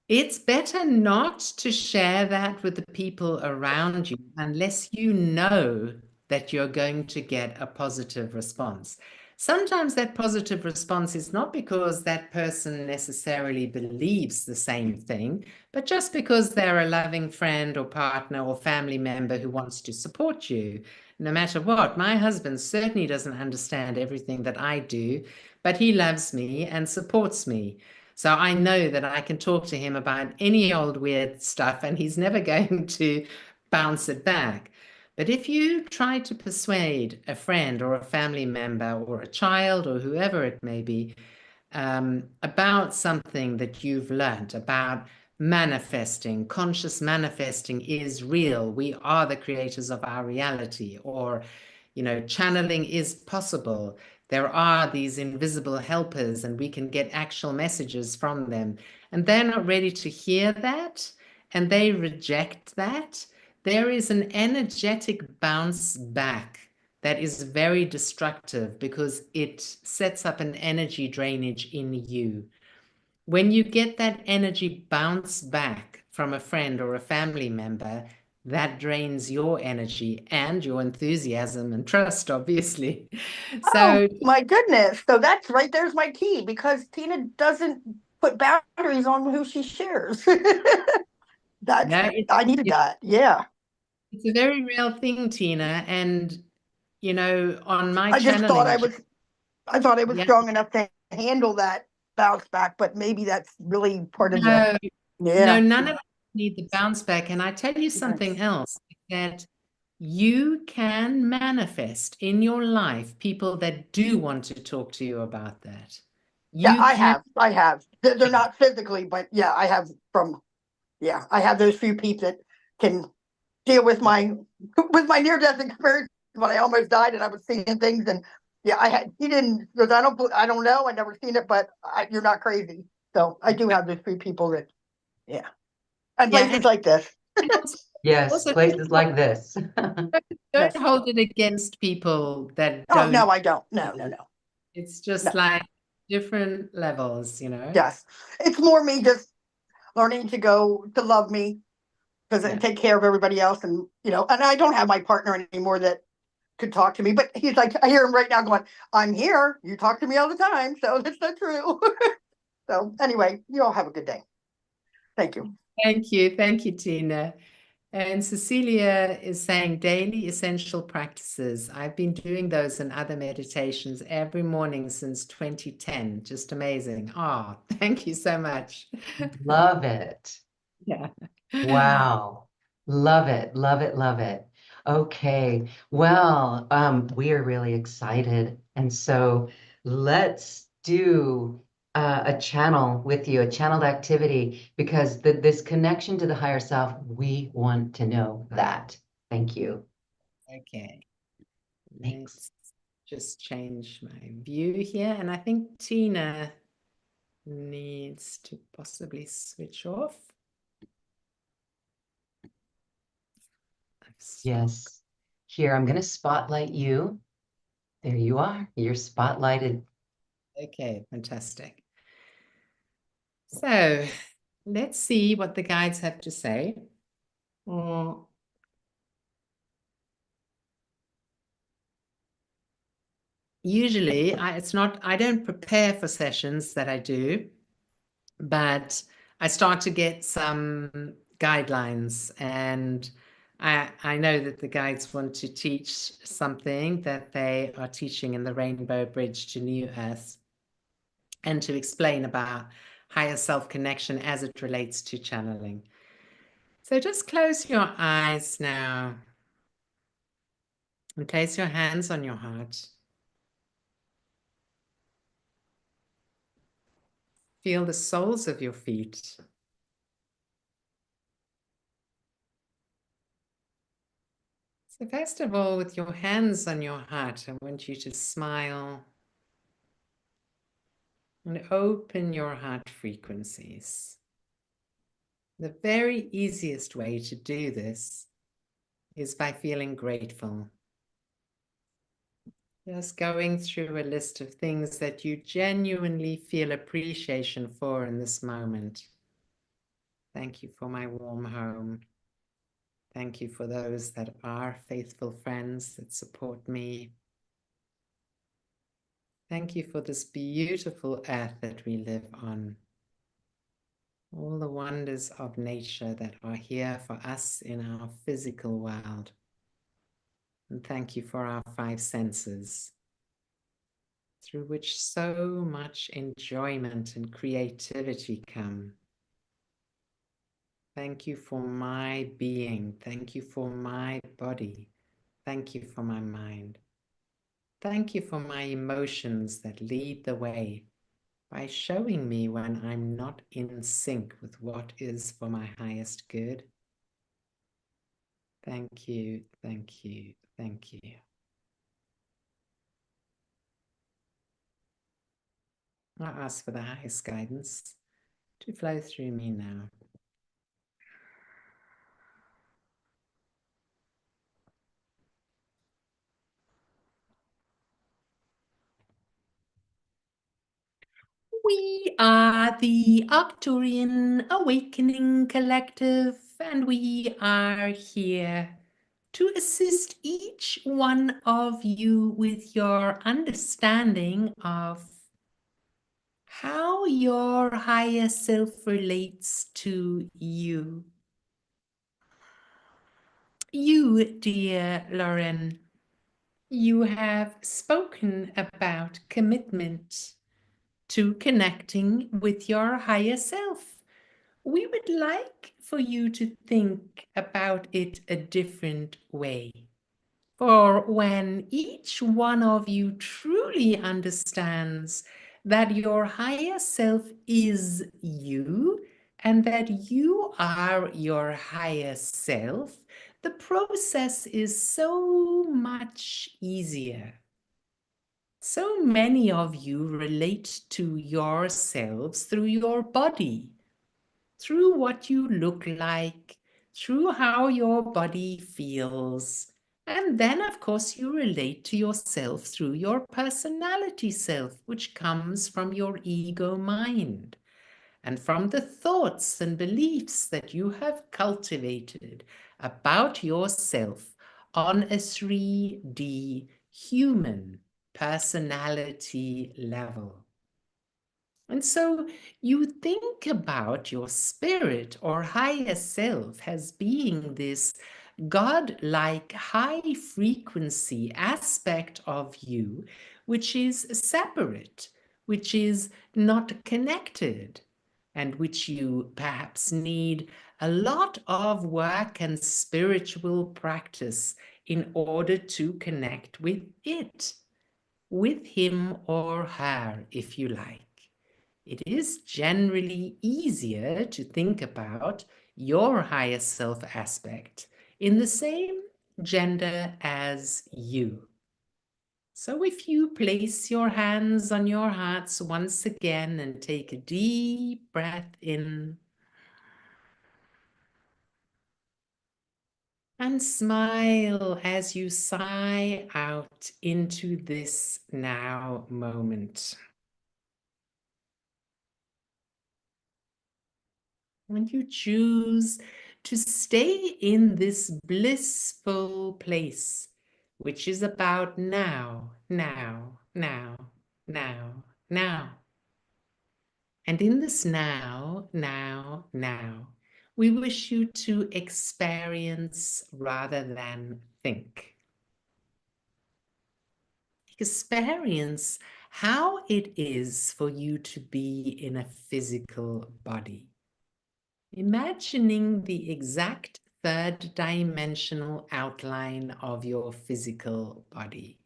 Speaker 2: it's better not to share that with the people around you unless you know that you're going to get a positive response. Sometimes that positive response is not because that person necessarily believes the same thing, but just because they're a loving friend or partner or family member who wants to support you. No matter what, my husband certainly doesn't understand everything that I do, but he loves me and supports me. So I know that I can talk to him about any old weird stuff and he's never going to bounce it back. But if you try to persuade a friend or a family member or a child or whoever it may be about something that you've learned about manifesting, conscious manifesting is real, we are the creators of our reality, or, you know, channeling is possible, there are these invisible helpers and we can get actual messages from them, and they're not ready to hear that and they reject that, there is an energetic bounce back that is very destructive because it sets up an energy drainage in you. When you get that energy bounce back from a friend or a family member, that drains your energy and your enthusiasm and trust, obviously. So,
Speaker 3: oh my goodness. So that's right. There's my key because Tina doesn't put boundaries on who she shares.
Speaker 2: yeah,
Speaker 3: I needed that. Yeah.
Speaker 2: it's a very real thing, Tina. And, you know, on my
Speaker 3: I just thought
Speaker 2: channeling,
Speaker 3: I thought I was
Speaker 2: yeah,
Speaker 3: strong enough to handle that bounce back, but maybe that's really part of
Speaker 2: no,
Speaker 3: yeah.
Speaker 2: none of us need the bounce back. And I tell you something else, that you can manifest in your life people that do want to talk to you about that.
Speaker 3: Yeah,
Speaker 2: You can.
Speaker 3: I have. They're not physically, but yeah, I have I have those few people that can deal with my near death experience when I almost died and I was seeing things and yeah, he didn't because I don't know, I never seen it, but you're not crazy. So I do have those few people that yeah. And
Speaker 2: Yeah,
Speaker 3: places like this.
Speaker 2: and
Speaker 1: Yes,
Speaker 2: also
Speaker 1: places like this.
Speaker 2: don't
Speaker 3: Yes.
Speaker 2: hold it against people that
Speaker 3: Oh
Speaker 2: don't.
Speaker 3: no, I don't. No, no, no.
Speaker 2: It's just
Speaker 3: No.
Speaker 2: like different levels, you know?
Speaker 3: Yes. It's more me just learning to go to love me because I
Speaker 2: Yeah.
Speaker 3: take care of everybody else. And, and I don't have my partner anymore that could talk to me, but he's like, I hear him right now going, I'm here. You talk to me all the time. So that's not true. So anyway, you all have a good day. Thank you.
Speaker 2: Thank you. Thank you, Tina. And Cecilia is saying daily essential practices. I've been doing those in other meditations every morning since 2010. Just amazing. Oh, thank you so much.
Speaker 1: Love it.
Speaker 2: Yeah.
Speaker 1: Wow. Love it. Love it. Love it. Okay. Well, we are really excited. And so let's do a channel with you, a channeled activity, because this connection to the higher self, we want to know that. Thank you.
Speaker 2: Okay.
Speaker 1: Thanks.
Speaker 2: Let's just change my view here. And I think Tina needs to possibly switch off.
Speaker 1: Yes. Here, I'm going to spotlight you. There you are. You're spotlighted.
Speaker 2: Okay, fantastic. So let's see what the guides have to say. Usually, I don't prepare for sessions that I do, but I start to get some guidelines, and I know that the guides want to teach something that they are teaching in the Rainbow Bridge to New Earth, and to explain about higher self-connection as it relates to channeling. So just close your eyes now and place your hands on your heart. Feel the soles of your feet. So first of all, with your hands on your heart, I want you to smile and open your heart frequencies. The very easiest way to do this is by feeling grateful. Just going through a list of things that you genuinely feel appreciation for in this moment. Thank you for my warm home. Thank you for those that are faithful friends that support me. Thank you for this beautiful earth that we live on. All the wonders of nature that are here for us in our physical world. And thank you for our five senses, through which so much enjoyment and creativity come. Thank you for my being. Thank you for my body. Thank you for my mind. Thank you for my emotions that lead the way by showing me when I'm not in sync with what is for my highest good. Thank you, thank you, thank you. I ask for the highest guidance to flow through me now. We are the Arcturian Awakening Collective, and we are here to assist each one of you with your understanding of how your higher self relates to you. You, dear Lauren, you have spoken about commitment to connecting with your higher self. We would like for you to think about it a different way. For when each one of you truly understands that your higher self is you and that you are your higher self, the process is so much easier. So many of you relate to yourselves through your body, through what you look like, through how your body feels, And then, of course, you relate to yourself through your personality self, which comes from your ego mind and from the thoughts and beliefs that you have cultivated about yourself on a 3D human personality level. And so you think about your spirit or higher self as being this God-like high frequency aspect of you, which is separate, which is not connected, and which you perhaps need a lot of work and spiritual practice in order to connect with it, with him or her, if you like. It is generally easier to think about your higher self aspect in the same gender as you. So if you place your hands on your hearts once again and take a deep breath in and smile as you sigh out into this now moment. When you choose to stay in this blissful place, which is about now, now, now, now, now. And in this now, now, now, we wish you to experience rather than think. Experience how it is for you to be in a physical body. Imagining the exact third dimensional outline of your physical body.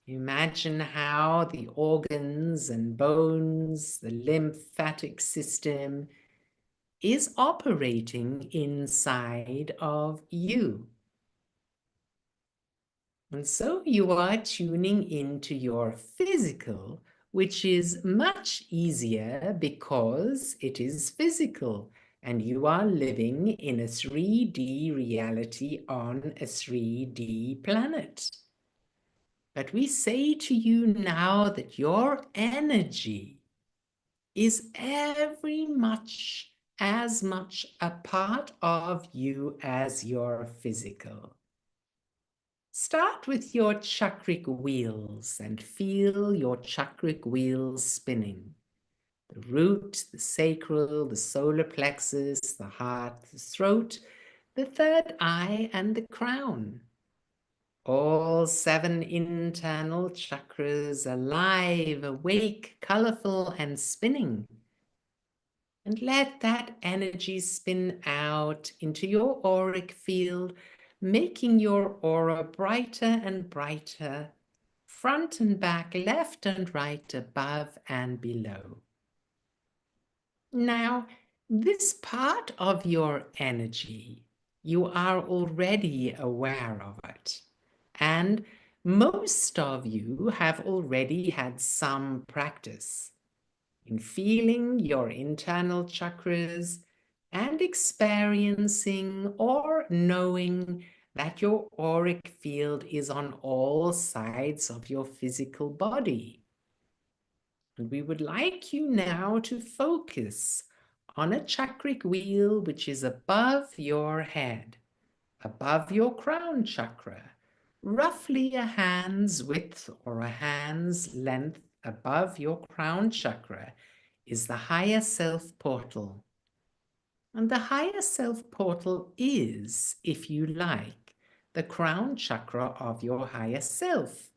Speaker 2: Imagine how the organs and bones, the lymphatic system is operating inside of you. And so you are tuning into your physical, which is much easier because it is physical and you are living in a 3D reality on a 3D planet. But we say to you now that your energy is as much a part of you as your physical. Start with your chakric wheels and feel your chakric wheels spinning. The root, the sacral, the solar plexus, the heart, the throat, the third eye, and the crown. All 7 internal chakras alive, awake, colorful, and spinning. And let that energy spin out into your auric field, making your aura brighter and brighter, front and back, left and right, above and below. Now, this part of your energy, you are already aware of it. And most of you have already had some practice in feeling your internal chakras and experiencing or knowing that your auric field is on all sides of your physical body. And we would like you now to focus on a chakric wheel which is above your head, above your crown chakra, roughly a hand's width or a hand's length above your crown chakra is the higher self portal. And the higher self portal is, if you like, the crown chakra of your higher self.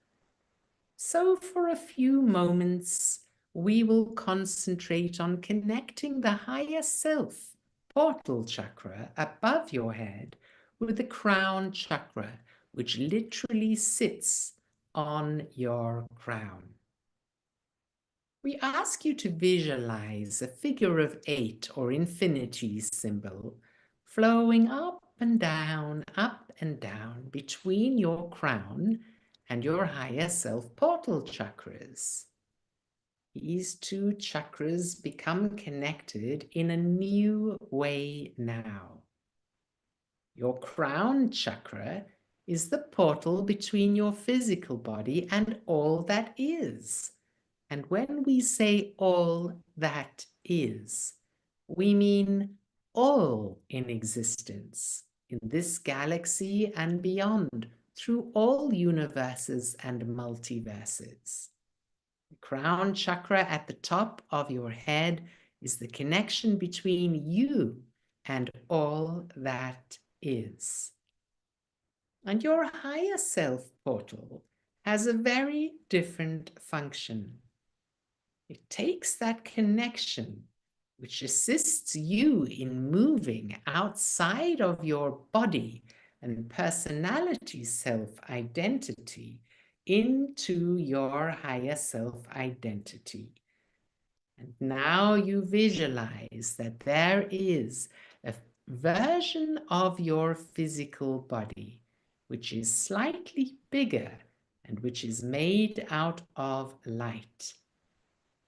Speaker 2: So for a few moments, we will concentrate on connecting the higher self portal chakra above your head with the crown chakra, which literally sits on your crown. We ask you to visualize a figure of 8 or infinity symbol flowing up and down between your crown and your higher self portal chakras. These 2 chakras become connected in a new way now. Your crown chakra is the portal between your physical body and all that is. And when we say all that is, we mean all in existence, in this galaxy and beyond, through all universes and multiverses. The crown chakra at the top of your head is the connection between you and all that is. And your higher self portal has a very different function. It takes that connection, which assists you in moving outside of your body and personality self-identity into your higher self-identity. And now you visualize that there is a version of your physical body which is slightly bigger and which is made out of light.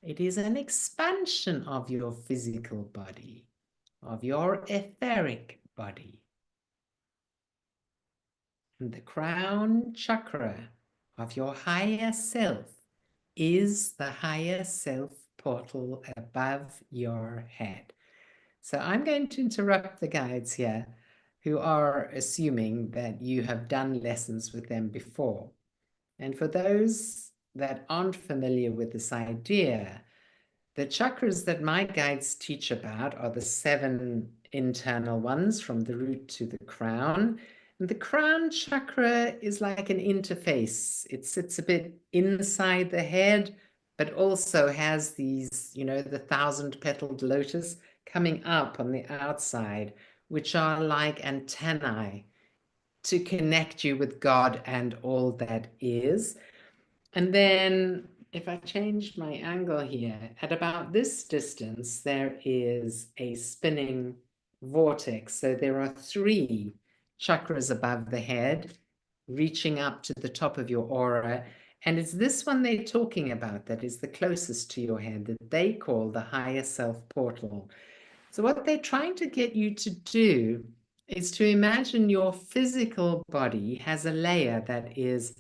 Speaker 2: It is an expansion of your physical body, of your etheric body. And the crown chakra of your higher self is the higher self portal above your head. So I'm going to interrupt the guides here who are assuming that you have done lessons with them before. And for those that aren't familiar with this idea, the chakras that my guides teach about are the 7 internal ones from the root to the crown. And the crown chakra is like an interface. It sits a bit inside the head, but also has these, the 1,000-petaled lotus coming up on the outside, which are like antennae to connect you with God and all that is. And then if I change my angle here, at about this distance, there is a spinning vortex. So there are 3 chakras above the head, reaching up to the top of your aura. And it's this one they're talking about that is the closest to your head, that they call the higher self portal. So what they're trying to get you to do is to imagine your physical body has a layer that is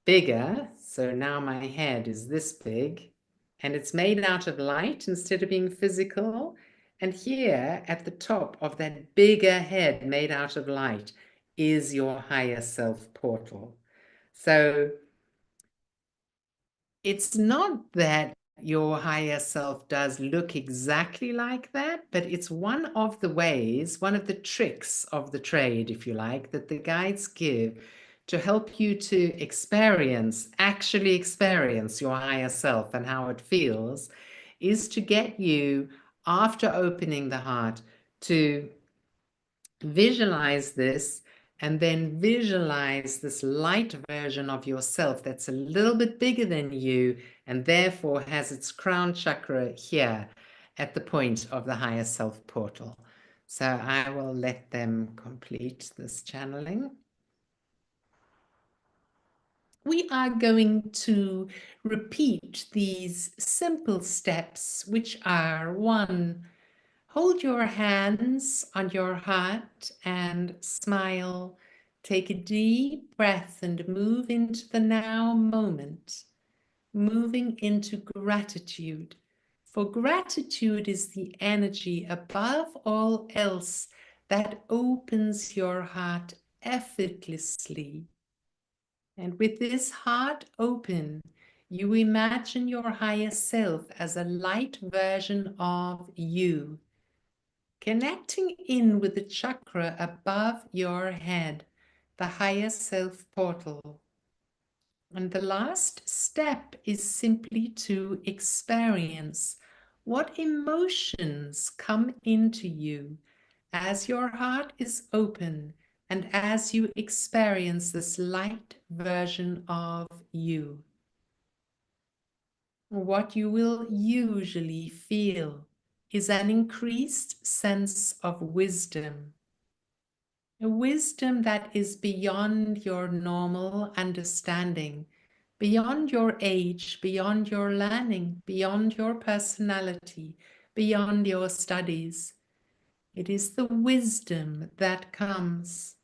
Speaker 2: bigger. So now my head is this big, and it's made out of light instead of being physical. And here at the top of that bigger head made out of light is your higher self portal. So it's not that your higher self does look exactly like that, but it's one of the ways, one of the tricks of the trade, if you like, that the guides give to help you to actually experience your higher self and how it feels, is to get you, after opening the heart, to visualize this, and then visualize this light version of yourself that's a little bit bigger than you and therefore has its crown chakra here at the point of the higher self portal. So I will let them complete this channeling. We are going to repeat these simple steps, which are: 1, hold your hands on your heart and smile. Take a deep breath and move into the now moment, moving into gratitude. For gratitude is the energy above all else that opens your heart effortlessly. And with this heart open, you imagine your higher self as a light version of you, connecting in with the chakra above your head, the higher self portal. And the last step is simply to experience what emotions come into you as your heart is open and as you experience this light version of you. What you will usually feel is an increased sense of wisdom, a wisdom that is beyond your normal understanding, beyond your age, beyond your learning, beyond your personality, beyond your studies. It is the wisdom that comes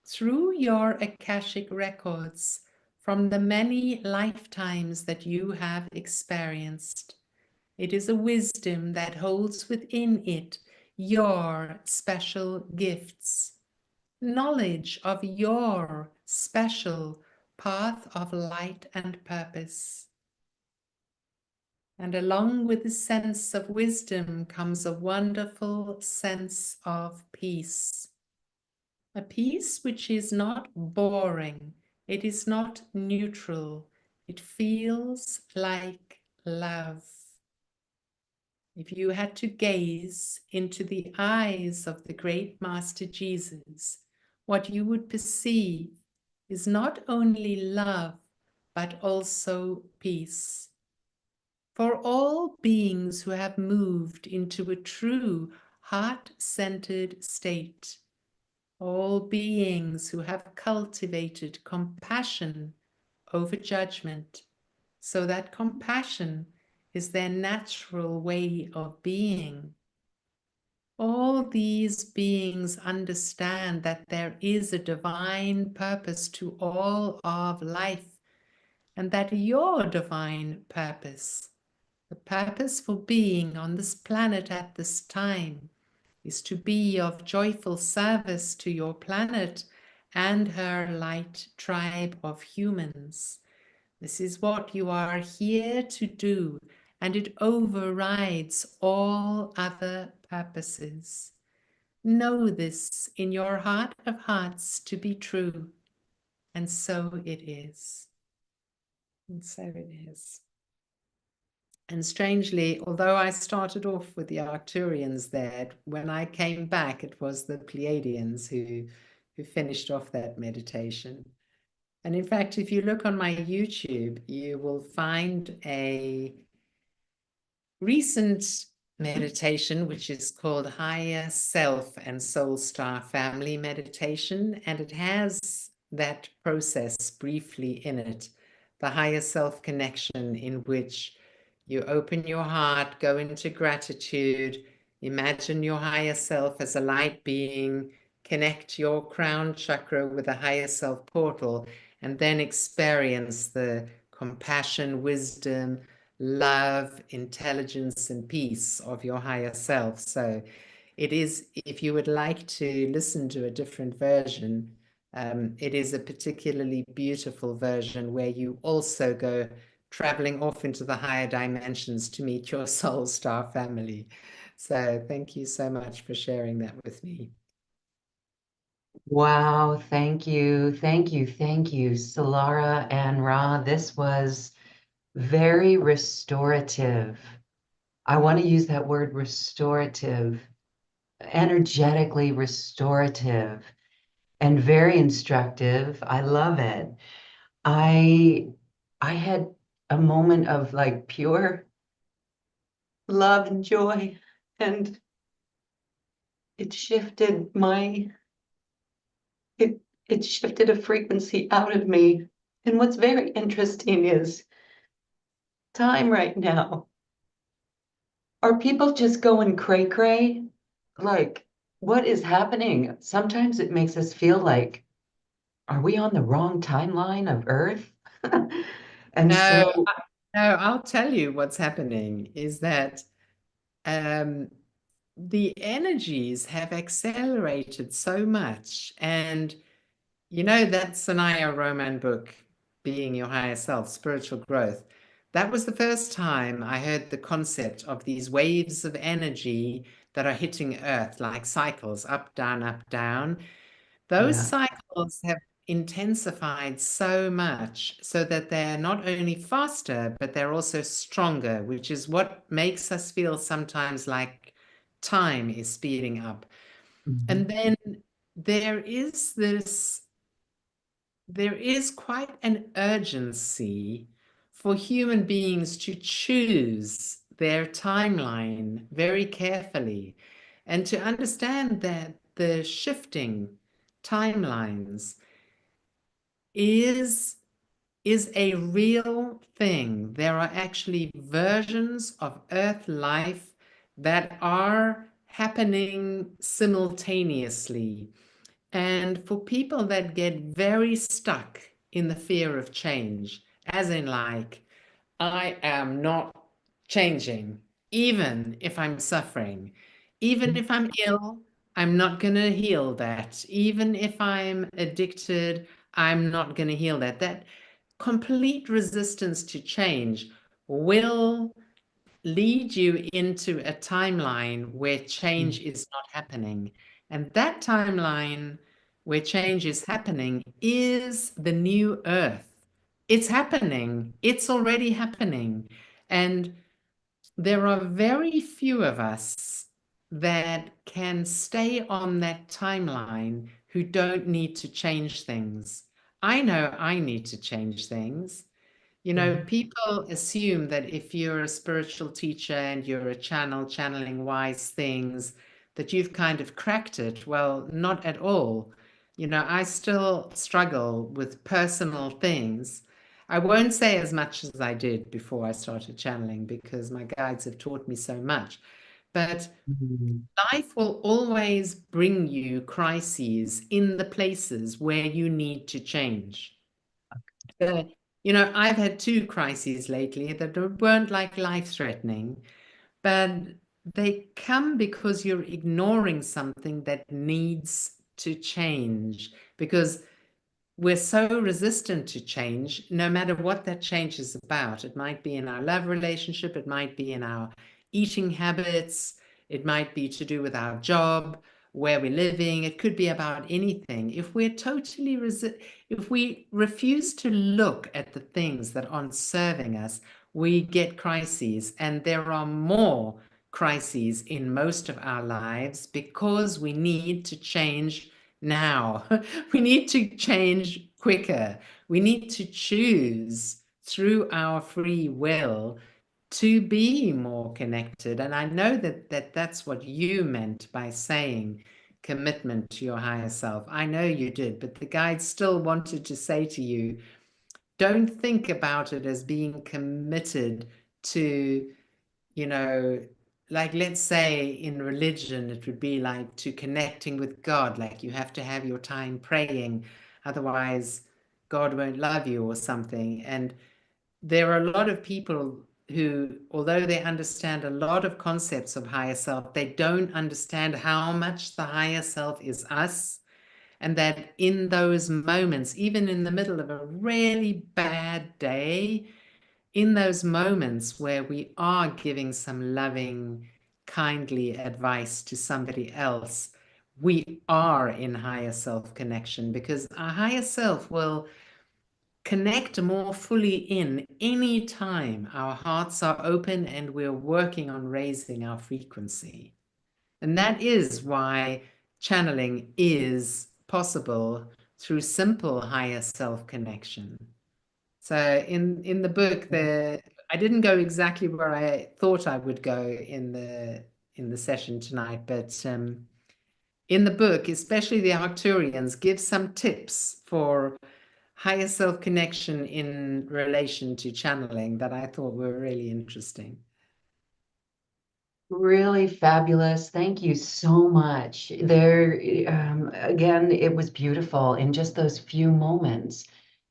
Speaker 2: through your Akashic records from the many lifetimes that you have experienced. It is a wisdom that holds within it your special gifts, knowledge of your special path of light and purpose. And along with the sense of wisdom comes a wonderful sense of peace. A peace which is not boring, it is not neutral, it feels like love. If you had to gaze into the eyes of the great Master Jesus, what you would perceive is not only love, but also peace. For all beings who have moved into a true heart-centered state, all beings who have cultivated compassion over judgment, so that compassion is their natural way of being. All these beings understand that there is a divine purpose to all of life, and that your divine purpose, the purpose for being on this planet at this time, is to be of joyful service to your planet and her light tribe of humans. This is what you are here to do, and it overrides all other purposes. Know this in your heart of hearts to be true, and so it is. And so it is. And strangely, although I started off with the Arcturians there, when I came back, it was the Pleiadians who finished off that meditation. And in fact, if you look on my YouTube, you will find a recent meditation, which is called Higher Self and Soul Star Family Meditation. And it has that process briefly in it, the higher self connection, in which you open your heart, go into gratitude, imagine your higher self as a light being, connect your crown chakra with a higher self portal, and then experience the compassion, wisdom, love, intelligence, and peace of your higher self. So it is, if you would like to listen to a different version, it is a particularly beautiful version where you also go traveling off into the higher dimensions to meet your soul star family. So thank you so much for sharing that with me.
Speaker 1: Wow, thank you, thank you, thank you, Solara and Ra. This was very restorative. I want to use that word restorative, energetically restorative, and very instructive. I love it. I I had a moment of like pure love and joy, and it shifted my it it shifted a frequency out of me. And what's very interesting is time right now. Are people just going cray cray? Like, what is happening? Sometimes it makes us feel like, are we on the wrong timeline of Earth? And
Speaker 2: No,
Speaker 1: so,
Speaker 2: no, I'll tell you what's happening is that the energies have accelerated so much. And you know that Sanaya Roman book, Being Your Higher Self, Spiritual Growth, that was the first time I heard the concept of these waves of energy that are hitting Earth, like cycles, up, down, up, down. Those
Speaker 1: yeah.
Speaker 2: cycles have intensified so much so that they're not only faster, but they're also stronger, which is what makes us feel sometimes like time is speeding up.
Speaker 1: Mhm.
Speaker 2: And then there is this, there is quite an urgency for human beings to choose their timeline very carefully and to understand that the shifting timelines is a real thing. There are actually versions of Earth life that are happening simultaneously. And for people that get very stuck in the fear of change, as in like, I am not changing, even if I'm suffering, even if I'm ill, I'm not going to heal that. Even if I'm addicted, I'm not going to heal that. That complete resistance to change will lead you into a timeline where change is not happening. And that timeline where change is happening is the new earth. It's happening. It's already happening. And there are very few of us that can stay on that timeline who don't need to change things. I know I need to change things. You know, people assume that if you're a spiritual teacher and you're a channeling wise things, that you've kind of cracked it. Well, not at all. You know, I still struggle with personal things. I won't say as much as I did before I started channeling because my guides have taught me so much. But life will always bring you crises in the places where you need to change. You know, I've had two crises lately that weren't like life-threatening, but they come because you're ignoring something that needs to change. Because we're so resistant to change, no matter what that change is about. It might be in our love relationship, it might be in our eating habits, it might be to do with our job, where we're living, it could be about anything. If we're totally if we refuse to look at the things that aren't serving us, we get crises. And there are more crises in most of our lives because we need to change now. We need to change quicker. We need to choose through our free will to be more connected. And I know that that's what you meant by saying commitment to your higher self. I know you did, but the guide still wanted to say to you, don't think about it as being committed to, you know, like let's say in religion, it would be like to connecting with God, like you have to have your time praying, otherwise God won't love you or something. And there are a lot of people who, although they understand a lot of concepts of higher self, they don't understand how much the higher self is us. And that in those moments, even in the middle of a really bad day, in those moments where we are giving some loving, kindly advice to somebody else, we are in higher self connection, because our higher self will connect more fully in any time our hearts are open and we're working on raising our frequency. And that is why channeling is possible through simple higher self connection. So in the book, I didn't go exactly where I thought I would go in the session tonight, but in the book, especially the Arcturians give some tips for higher self connection in relation to channeling that I thought were really interesting.
Speaker 4: Really fabulous. Thank you so much. There, again, it was beautiful in just those few moments.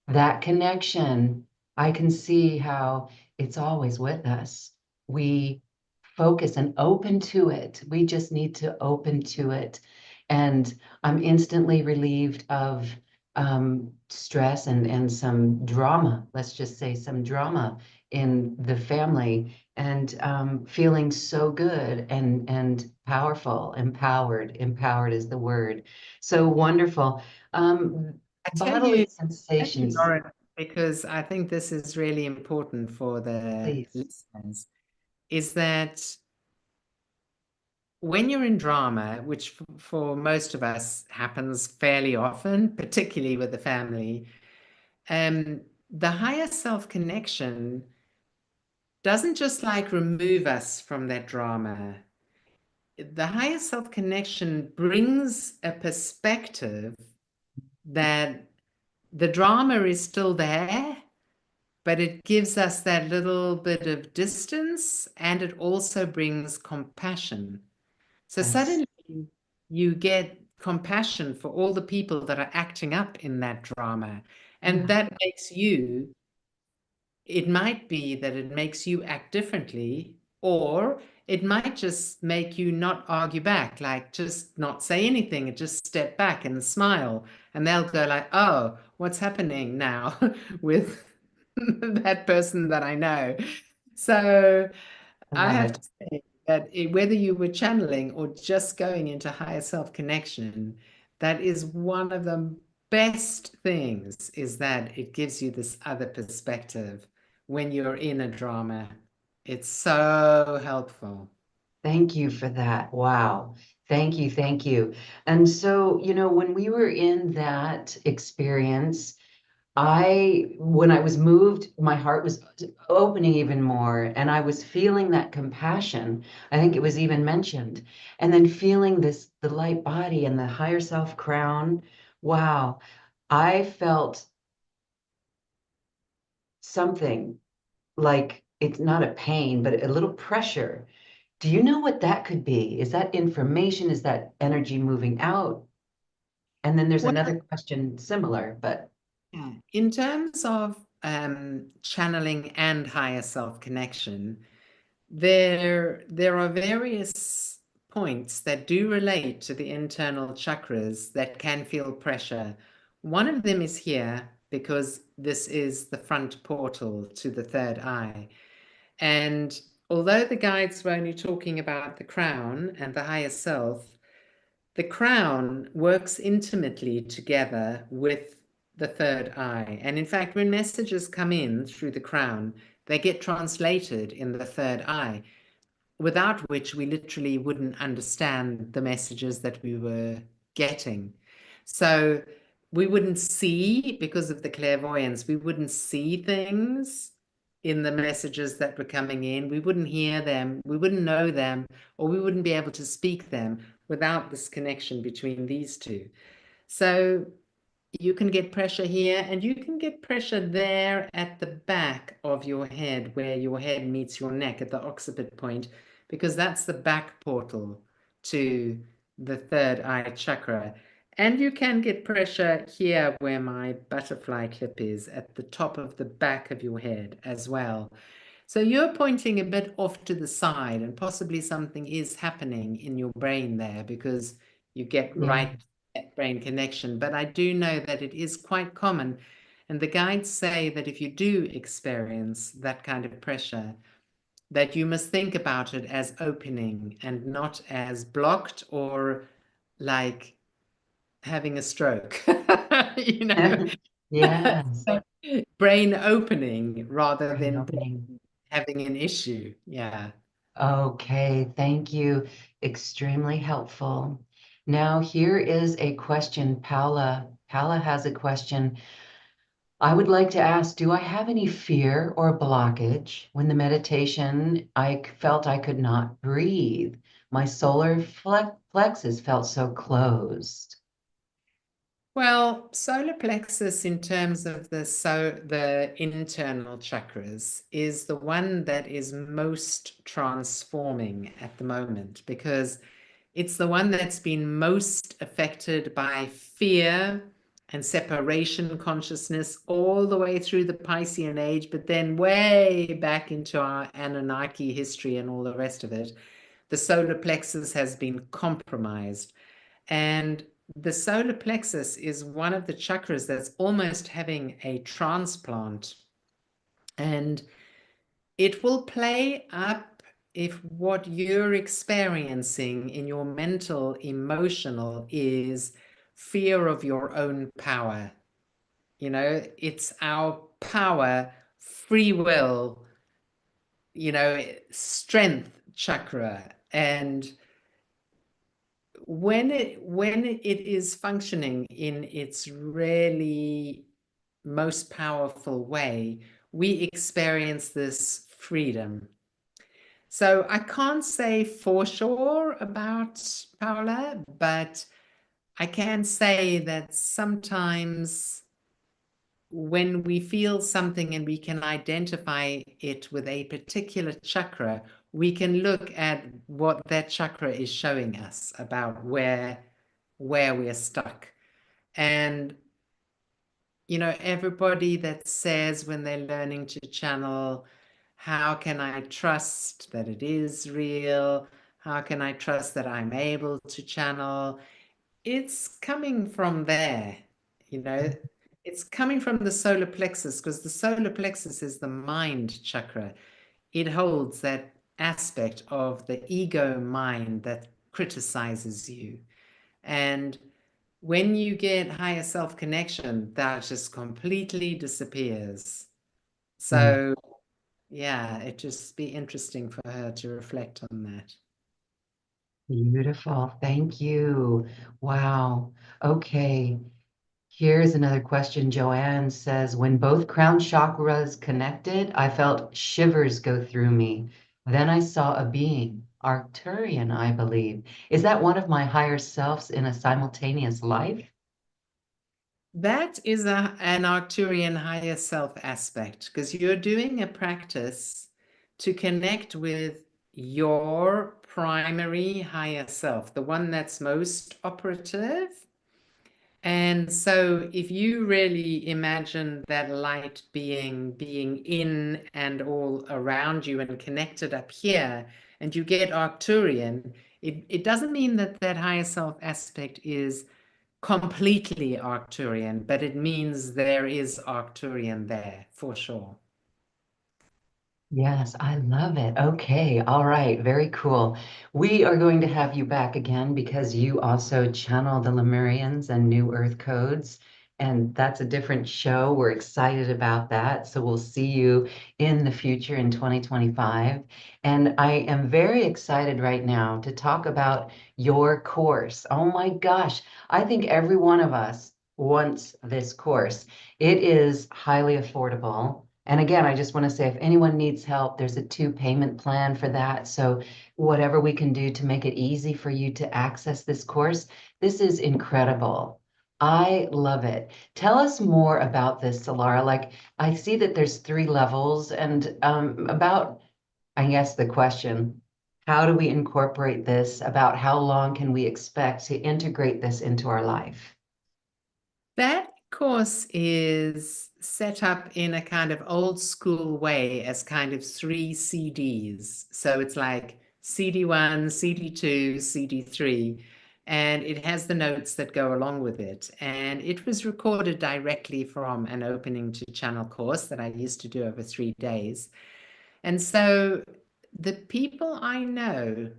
Speaker 4: That connection, I can see how it's always with us. We focus and open to it. We just need to open to it. And I'm instantly relieved of stress and some drama, let's just say some drama in the family, and feeling so good and powerful, empowered. Empowered is the word. So wonderful.
Speaker 2: I
Speaker 4: Bodily
Speaker 2: tell you,
Speaker 4: sensations,
Speaker 2: Lauren, because I think this is really important for the
Speaker 4: please.
Speaker 2: listeners, is that when you're in drama, which for most of us happens fairly often, particularly with the family, the higher self connection doesn't just like remove us from that drama. The higher self connection brings a perspective that the drama is still there, but it gives us that little bit of distance, and it also brings compassion. So
Speaker 4: Yes.
Speaker 2: suddenly you get compassion for all the people that are acting up in that drama. And that makes you, it might be that it makes you act differently, or it might just make you not argue back, like just not say anything and just step back and smile. And they'll go like, oh, what's happening now with that person that I know? So I have to say that whether you were channeling or just going into higher self connection, that is one of the best things, is that it gives you this other perspective when you're in a drama. It's so helpful.
Speaker 4: Thank you for that. Wow. Thank you. Thank you. And so, when we were in that experience, when I was moved, my heart was opening even more, and I was feeling that compassion. I think it was even mentioned. And then feeling the light body and the higher self crown. Wow. I felt something like it's not a pain, but a little pressure. Do you know what that could be? Is that information? Is that energy moving out? And then there's
Speaker 2: Well,
Speaker 4: another question similar, but
Speaker 2: in terms of channeling and higher self connection, there are various points that do relate to the internal chakras that can feel pressure. One of them is here, because this is the front portal to the third eye. And although the guides were only talking about the crown and the higher self, the crown works intimately together with the third eye. And in fact, when messages come in through the crown, they get translated in the third eye, without which we literally wouldn't understand the messages that we were getting. So we wouldn't see, because of the clairvoyance, we wouldn't see things in the messages that were coming in. We wouldn't hear them, we wouldn't know them, or we wouldn't be able to speak them without this connection between these two. So you can get pressure here, and you can get pressure there at the back of your head, where your head meets your neck at the occiput point, because that's the back portal to the third eye chakra. And you can get pressure here where my butterfly clip is, at the top of the back of your head as well. So you're pointing a bit off to the side, and possibly something is happening in your brain there, because you get right brain connection. But I do know that it is quite common, and the guides say that if you do experience that kind of pressure, that you must think about it as opening and not as blocked or like having a stroke.
Speaker 4: yes,
Speaker 2: Brain opening rather
Speaker 4: brain
Speaker 2: than
Speaker 4: opening.
Speaker 2: having an issue. Yeah.
Speaker 4: Okay, thank you. Extremely helpful. Now, here is a question. Paula. Paula has a question. I would like to ask, do I have any fear or blockage? When the meditation, I felt I could not breathe. My solar plexus felt so closed.
Speaker 2: Well, solar plexus, in terms of the internal chakras, is the one that is most transforming at the moment, because it's the one that's been most affected by fear and separation consciousness all the way through the Piscean age, but then way back into our Anunnaki history and all the rest of it. The solar plexus has been compromised. And the solar plexus is one of the chakras that's almost having a transplant. And it will play up if what you're experiencing in your mental, emotional is fear of your own power. It's our power, free will, strength chakra. And when it is functioning in its really most powerful way, we experience this freedom. So I can't say for sure about Paula, but I can say that sometimes when we feel something and we can identify it with a particular chakra, we can look at what that chakra is showing us about where where we're stuck. And, everybody that says when they're learning to channel, how can I trust that it is real? How can I trust that I'm able to channel? It's coming from there, it's coming from the solar plexus, because the solar plexus is the mind chakra. It holds that aspect of the ego mind that criticizes you. And when you get higher self connection, that just completely disappears. So, yeah, it'd just be interesting for her to reflect on that.
Speaker 4: Beautiful. Thank you. Wow. Okay. Here's another question. Joanne says, when both crown chakras connected, I felt shivers go through me. Then I saw a being, Arcturian, I believe. Is that one of my higher selves in a simultaneous life?
Speaker 2: That is an Arcturian higher self aspect, because you're doing a practice to connect with your primary higher self, the one that's most operative. And so if you really imagine that light being in and all around you and connected up here, and you get Arcturian, it doesn't mean that that higher self aspect is completely Arcturian, but it means there is Arcturian there for sure.
Speaker 4: Yes, I love it. Okay, all right, very cool. We are going to have you back again because you also channel the Lemurians and New Earth codes, and that's a different show. We're excited about that. So we'll see you in the future in 2025. And I am very excited right now to talk about your course. Oh my gosh, I think every one of us wants this course. It is highly affordable. And again, I just want to say if anyone needs help, there's a 2 payment plan for that. So whatever we can do to make it easy for you to access this course, this is incredible. I love it. Tell us more about this, Solara. Like I see that there's 3 levels and about, I guess the question, how do we incorporate this? About how long can we expect to integrate this into our life?
Speaker 2: That course is set up in a kind of old school way as kind of 3 CDs. So it's like CD1, CD2, CD3, and it has the notes that go along with it. And it was recorded directly from an opening to channel course that I used to do over 3 days. And so the people I know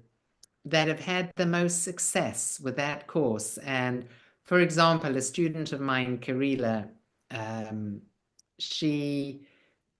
Speaker 2: that have had the most success with that course, and for example, a student of mine, Karila, she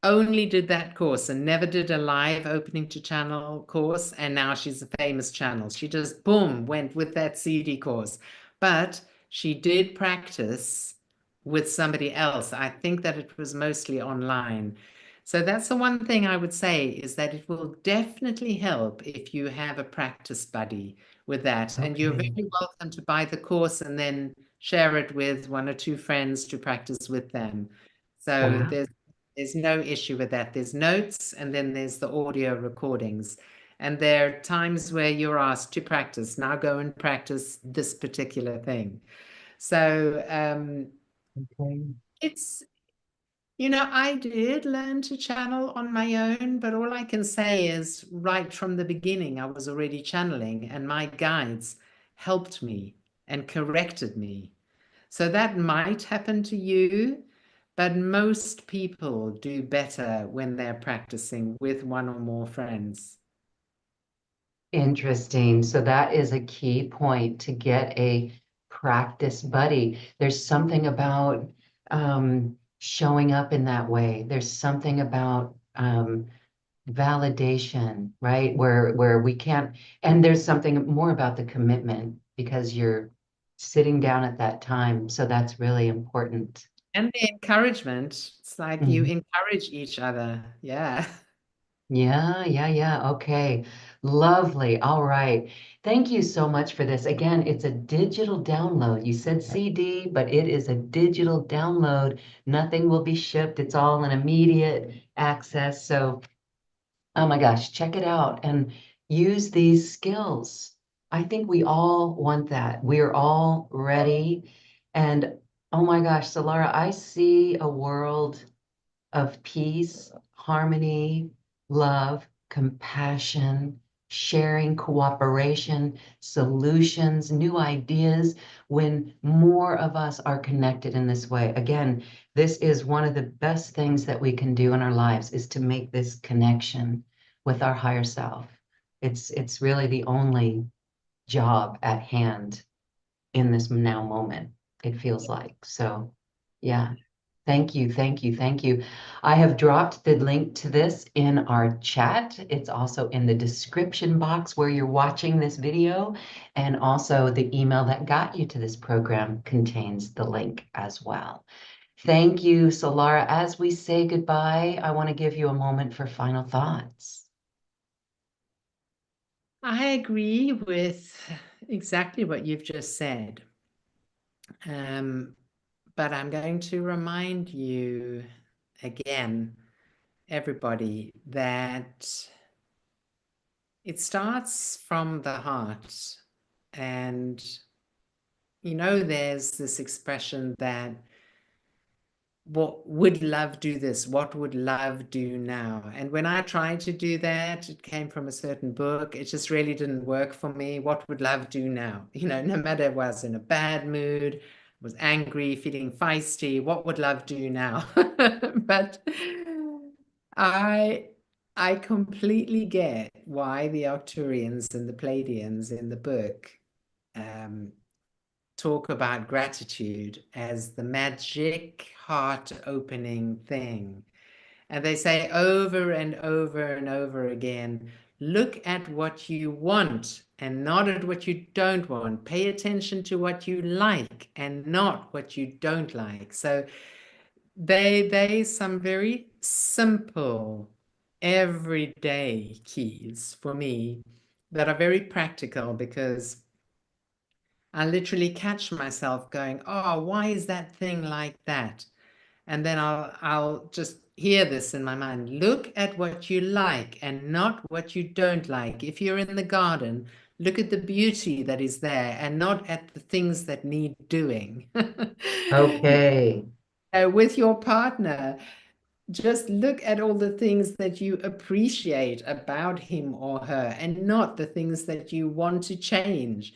Speaker 2: only did that course and never did a live opening to channel course, and now she's a famous channel. She just boom went with that CD course, but she did practice with somebody else. I think that it was mostly online. So that's the one thing I would say, is that it will definitely help if you have a practice buddy with that. And you're
Speaker 4: Okay.
Speaker 2: very welcome to buy the course and then share it with 1 or 2 friends to practice with them. So
Speaker 4: Wow.
Speaker 2: there's no issue with that. There's notes, and then there's the audio recordings. And there are times where you're asked to practice. Now go and practice this particular thing. So
Speaker 4: Okay.
Speaker 2: it's, I did learn to channel on my own, but all I can say is right from the beginning, I was already channeling, and my guides helped me and corrected me. So that might happen to you, but most people do better when they're practicing with 1 or more friends.
Speaker 4: Interesting. So that is a key point to get a practice buddy. There's something about showing up in that way. There's something about validation, right? Where we can't, and there's something more about the commitment because you're sitting down at that time. So that's really important.
Speaker 2: And the encouragement, it's like you
Speaker 4: Mhm.
Speaker 2: encourage each other. Yeah.
Speaker 4: Yeah, yeah, yeah. Okay. Lovely. All right. Thank you so much for this. Again, it's a digital download. You said CD, but it is a digital download. Nothing will be shipped. It's all an immediate access. So, oh my gosh, check it out and use these skills. I think we all want that. We're all ready. And oh my gosh, Solara, I see a world of peace, harmony, love, compassion, sharing, cooperation, solutions, new ideas, when more of us are connected in this way. Again, this is one of the best things that we can do in our lives, is to make this connection with our higher self. It's really the only job at hand in this now moment, it feels like. So yeah, thank you, thank you, thank you. I have dropped the link to this in our chat. It's also in the description box where you're watching this video, and also the email that got you to this program contains the link as well. Thank you, Solara. As we say goodbye, I want to give you a moment for final thoughts.
Speaker 2: I agree with exactly what you've just said. But I'm going to remind you again, everybody, that it starts from the heart. And, there's this expression that, what would love do this? What would love do now? And when I tried to do that, it came from a certain book. It just really didn't work for me. What would love do now? No matter if I was in a bad mood, was angry, feeling feisty, what would love do now? But I completely get why the Arcturians and the Pleiadians in the book talk about gratitude as the magic heart-opening thing. And they say over and over and over again, look at what you want and not at what you don't want. Pay attention to what you like and not what you don't like. So they some very simple, everyday keys for me that are very practical, because I literally catch myself going, oh, why is that thing like that? And then I'll just hear this in my mind. Look at what you like and not what you don't like. If you're in the garden, look at the beauty that is there and not at the things that need doing.
Speaker 4: Okay.
Speaker 2: With your partner, just look at all the things that you appreciate about him or her and not the things that you want to change.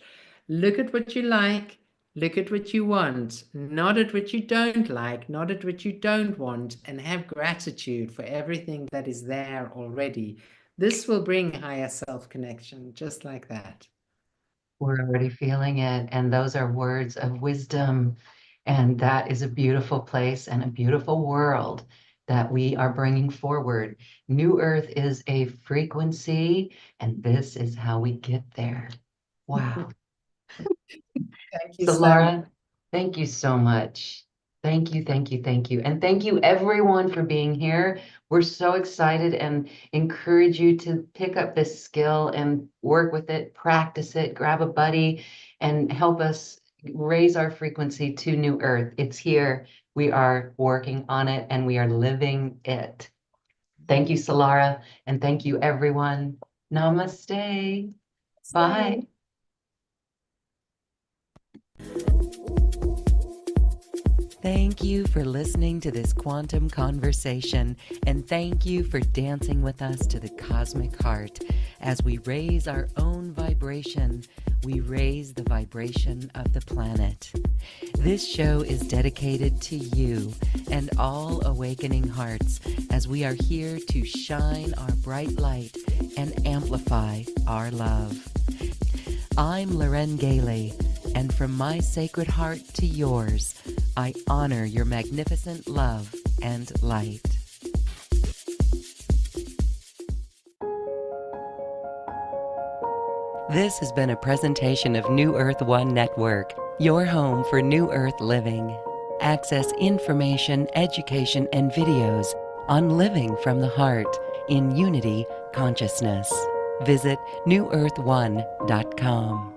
Speaker 2: Look at what you like, look at what you want, not at what you don't like, not at what you don't want, and have gratitude for everything that is there already. This will bring higher self-connection, just like that.
Speaker 4: We're already feeling it. And those are words of wisdom. And that is a beautiful place and a beautiful world that we are bringing forward. New Earth is a frequency, and this is how we get there. Wow.
Speaker 2: Thank you
Speaker 4: So,
Speaker 2: so much.
Speaker 4: Laura, thank you so much. Thank you, thank you, thank you. And thank you everyone for being here. We're so excited and encourage you to pick up this skill and work with it, practice it, grab a buddy, and help us raise our frequency to New Earth. It's here. We are working on it and we are living it. Thank you, Solara, and thank you, everyone. Namaste. Bye.
Speaker 1: Thank you for listening to this quantum conversation, and thank you for dancing with us to the cosmic heart. As we raise our own vibration, we raise the vibration of the planet. This show is dedicated to you and all awakening hearts, as we are here to shine our bright light and amplify our love. I'm Loren Gailey, and from my sacred heart to yours, I honor your magnificent love and light. This has been a presentation of New Earth One Network, your home for New Earth living. Access information, education, and videos on living from the heart in unity consciousness. Visit newearth1.com.